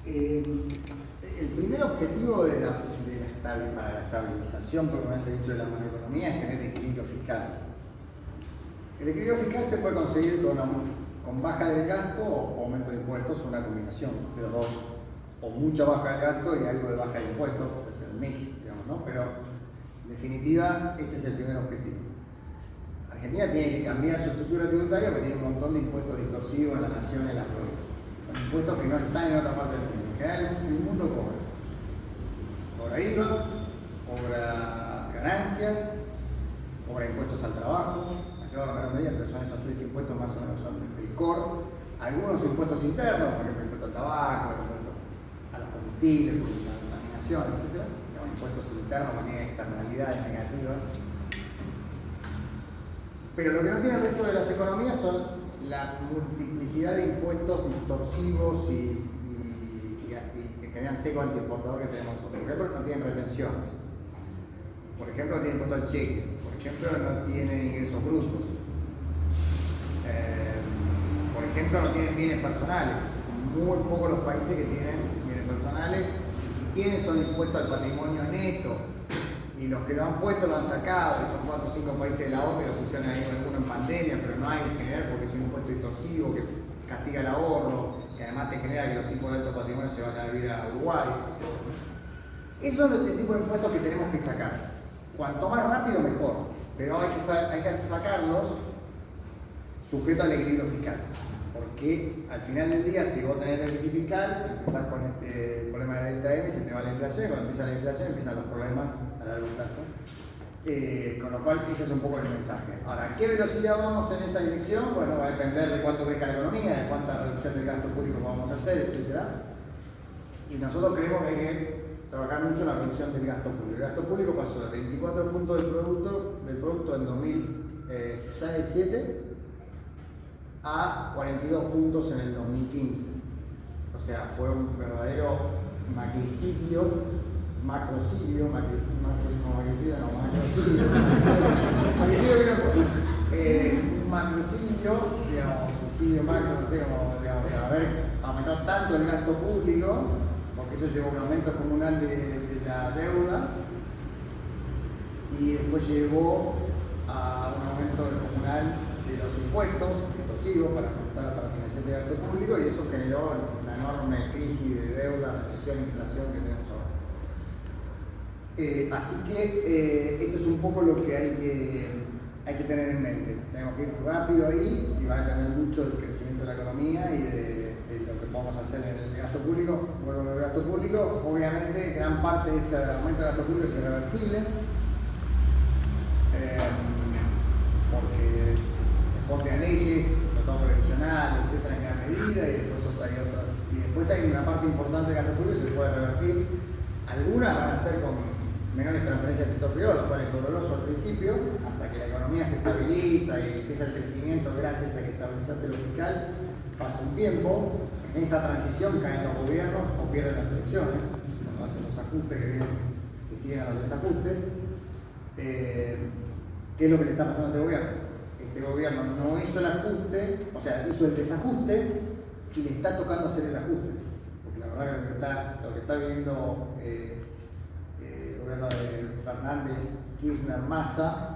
El primer objetivo para la estabilización, propiamente dicho, de la macroeconomía es tener equilibrio fiscal. El equilibrio fiscal se puede conseguir con baja del gasto o aumento de impuestos, una combinación de los dos, o mucha baja del gasto y algo de baja de impuestos, es el mix, digamos, ¿no? Pero en definitiva, este es el primer objetivo. Argentina tiene que cambiar su estructura tributaria porque tiene un montón de impuestos distorsivos en la nación y en las provincias. Son impuestos que no están en otra parte del mundo. En general, el mundo cobra IVA, cobra ganancias, cobra impuestos al trabajo, ayuda a menor medida, pero son esos 3 impuestos más o menos, son el core, algunos impuestos internos, por ejemplo, el impuesto al tabaco, el impuesto a los combustibles, por la contaminación, etc. Son impuestos internos que tienen externalidades negativas. Pero lo que no tiene el resto de las economías son la multiplicidad de impuestos distorsivos y que generan seco antiexportador que tenemos nosotros. Por ejemplo, no tienen retenciones. Por ejemplo, no tienen impuesto al cheque. Por ejemplo, no tienen ingresos brutos. Por ejemplo, no tienen bienes personales. Muy pocos los países que tienen bienes personales. Y si tienen, son impuestos al patrimonio neto. Y los que lo han puesto lo han sacado, y son 4 o 5 países de la ONU que lo pusieron ahí alguno en pandemia, pero no hay en general porque es un impuesto distorsivo que castiga el ahorro, que además te genera que los tipos de alto patrimonio se vayan a vivir a Uruguay, etc. Esos son los tipos de impuestos que tenemos que sacar. Cuanto más rápido, mejor, pero hay que sacarlos sujeto al equilibrio fiscal. Porque al final del día, si vos tenés déficit fiscal, empezás con este problema de delta M, se te va la inflación, y cuando empieza la inflación empiezan los problemas a largo plazo. Con lo cual, ese es un poco el mensaje. Ahora, ¿qué velocidad vamos en esa dirección? Bueno, va a depender de cuánto crezca la economía, de cuánta reducción del gasto público vamos a hacer, etc. Y nosotros creemos que hay que trabajar mucho en la reducción del gasto público. El gasto público pasó de 24 puntos del producto en 2007 a 42 puntos en el 2015. O sea, fue un verdadero macricidio, un macricidio, digamos, suicidio macro, no sé cómo, digamos, haber aumentado tanto el gasto público, porque eso llevó a un aumento comunal de la deuda, y después llevó a un aumento comunal de los impuestos para financiar ese gasto público, y eso generó la enorme crisis de deuda, recesión, inflación que tenemos ahora. Así que esto es un poco lo que hay que tener en mente. Tenemos que ir rápido ahí y va a depender mucho del crecimiento de la economía y de lo que podamos hacer en el gasto público. Vuelvo al gasto público, obviamente gran parte de ese aumento del gasto público es irreversible, porque responde a leyes, tratado previsional, etcétera, en gran medida, y después hay otras. Y después hay una parte importante del gasto público que se puede revertir. Algunas van a ser con menores transferencias al sector privado, lo cual es doloroso al principio, hasta que la economía se estabiliza y empieza el crecimiento gracias a que estabilizaste lo fiscal. Pasa un tiempo, en esa transición caen los gobiernos o pierden las elecciones, cuando hacen los ajustes que siguen a los desajustes. ¿Qué es lo que le está pasando a este gobierno? Este gobierno no hizo el ajuste, o sea, hizo el desajuste y le está tocando hacer el ajuste. Porque la verdad que lo que está viviendo el gobierno de Fernández, Kirchner, Massa,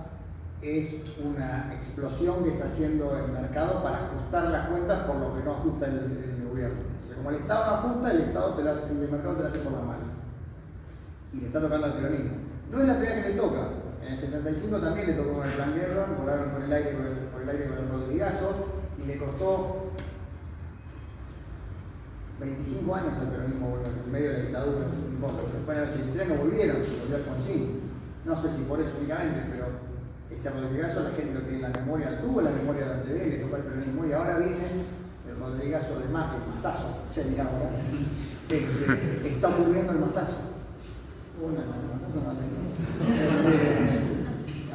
es una explosión que está haciendo el mercado para ajustar las cuentas por lo que no ajusta el gobierno. Entonces, como el Estado no ajusta, el mercado te lo hace por la mano. Y le está tocando al peronismo. No es la primera que le toca. En el 75 también le tocó con el Plan Guerra, volaron por el aire con el Rodrigazo, y le costó 25 años al peronismo en medio de la dictadura. Después en el 83 no volvieron, volvió Alfonsín. No sé si por eso únicamente, pero ese Rodrigazo la gente lo tiene en la memoria, tuvo la memoria de él, le tocó al peronismo, y ahora viene el Rodrigazo de más, el masazo, se le llama, está muriendo el masazo. El masazo no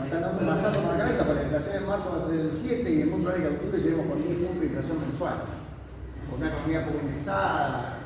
están dando un masazo por la cabeza, porque la inflación en marzo va a ser el 7 y es muy probable que en octubre lleguemos con 10 puntos de inflación mensual. Con una economía poco indexada,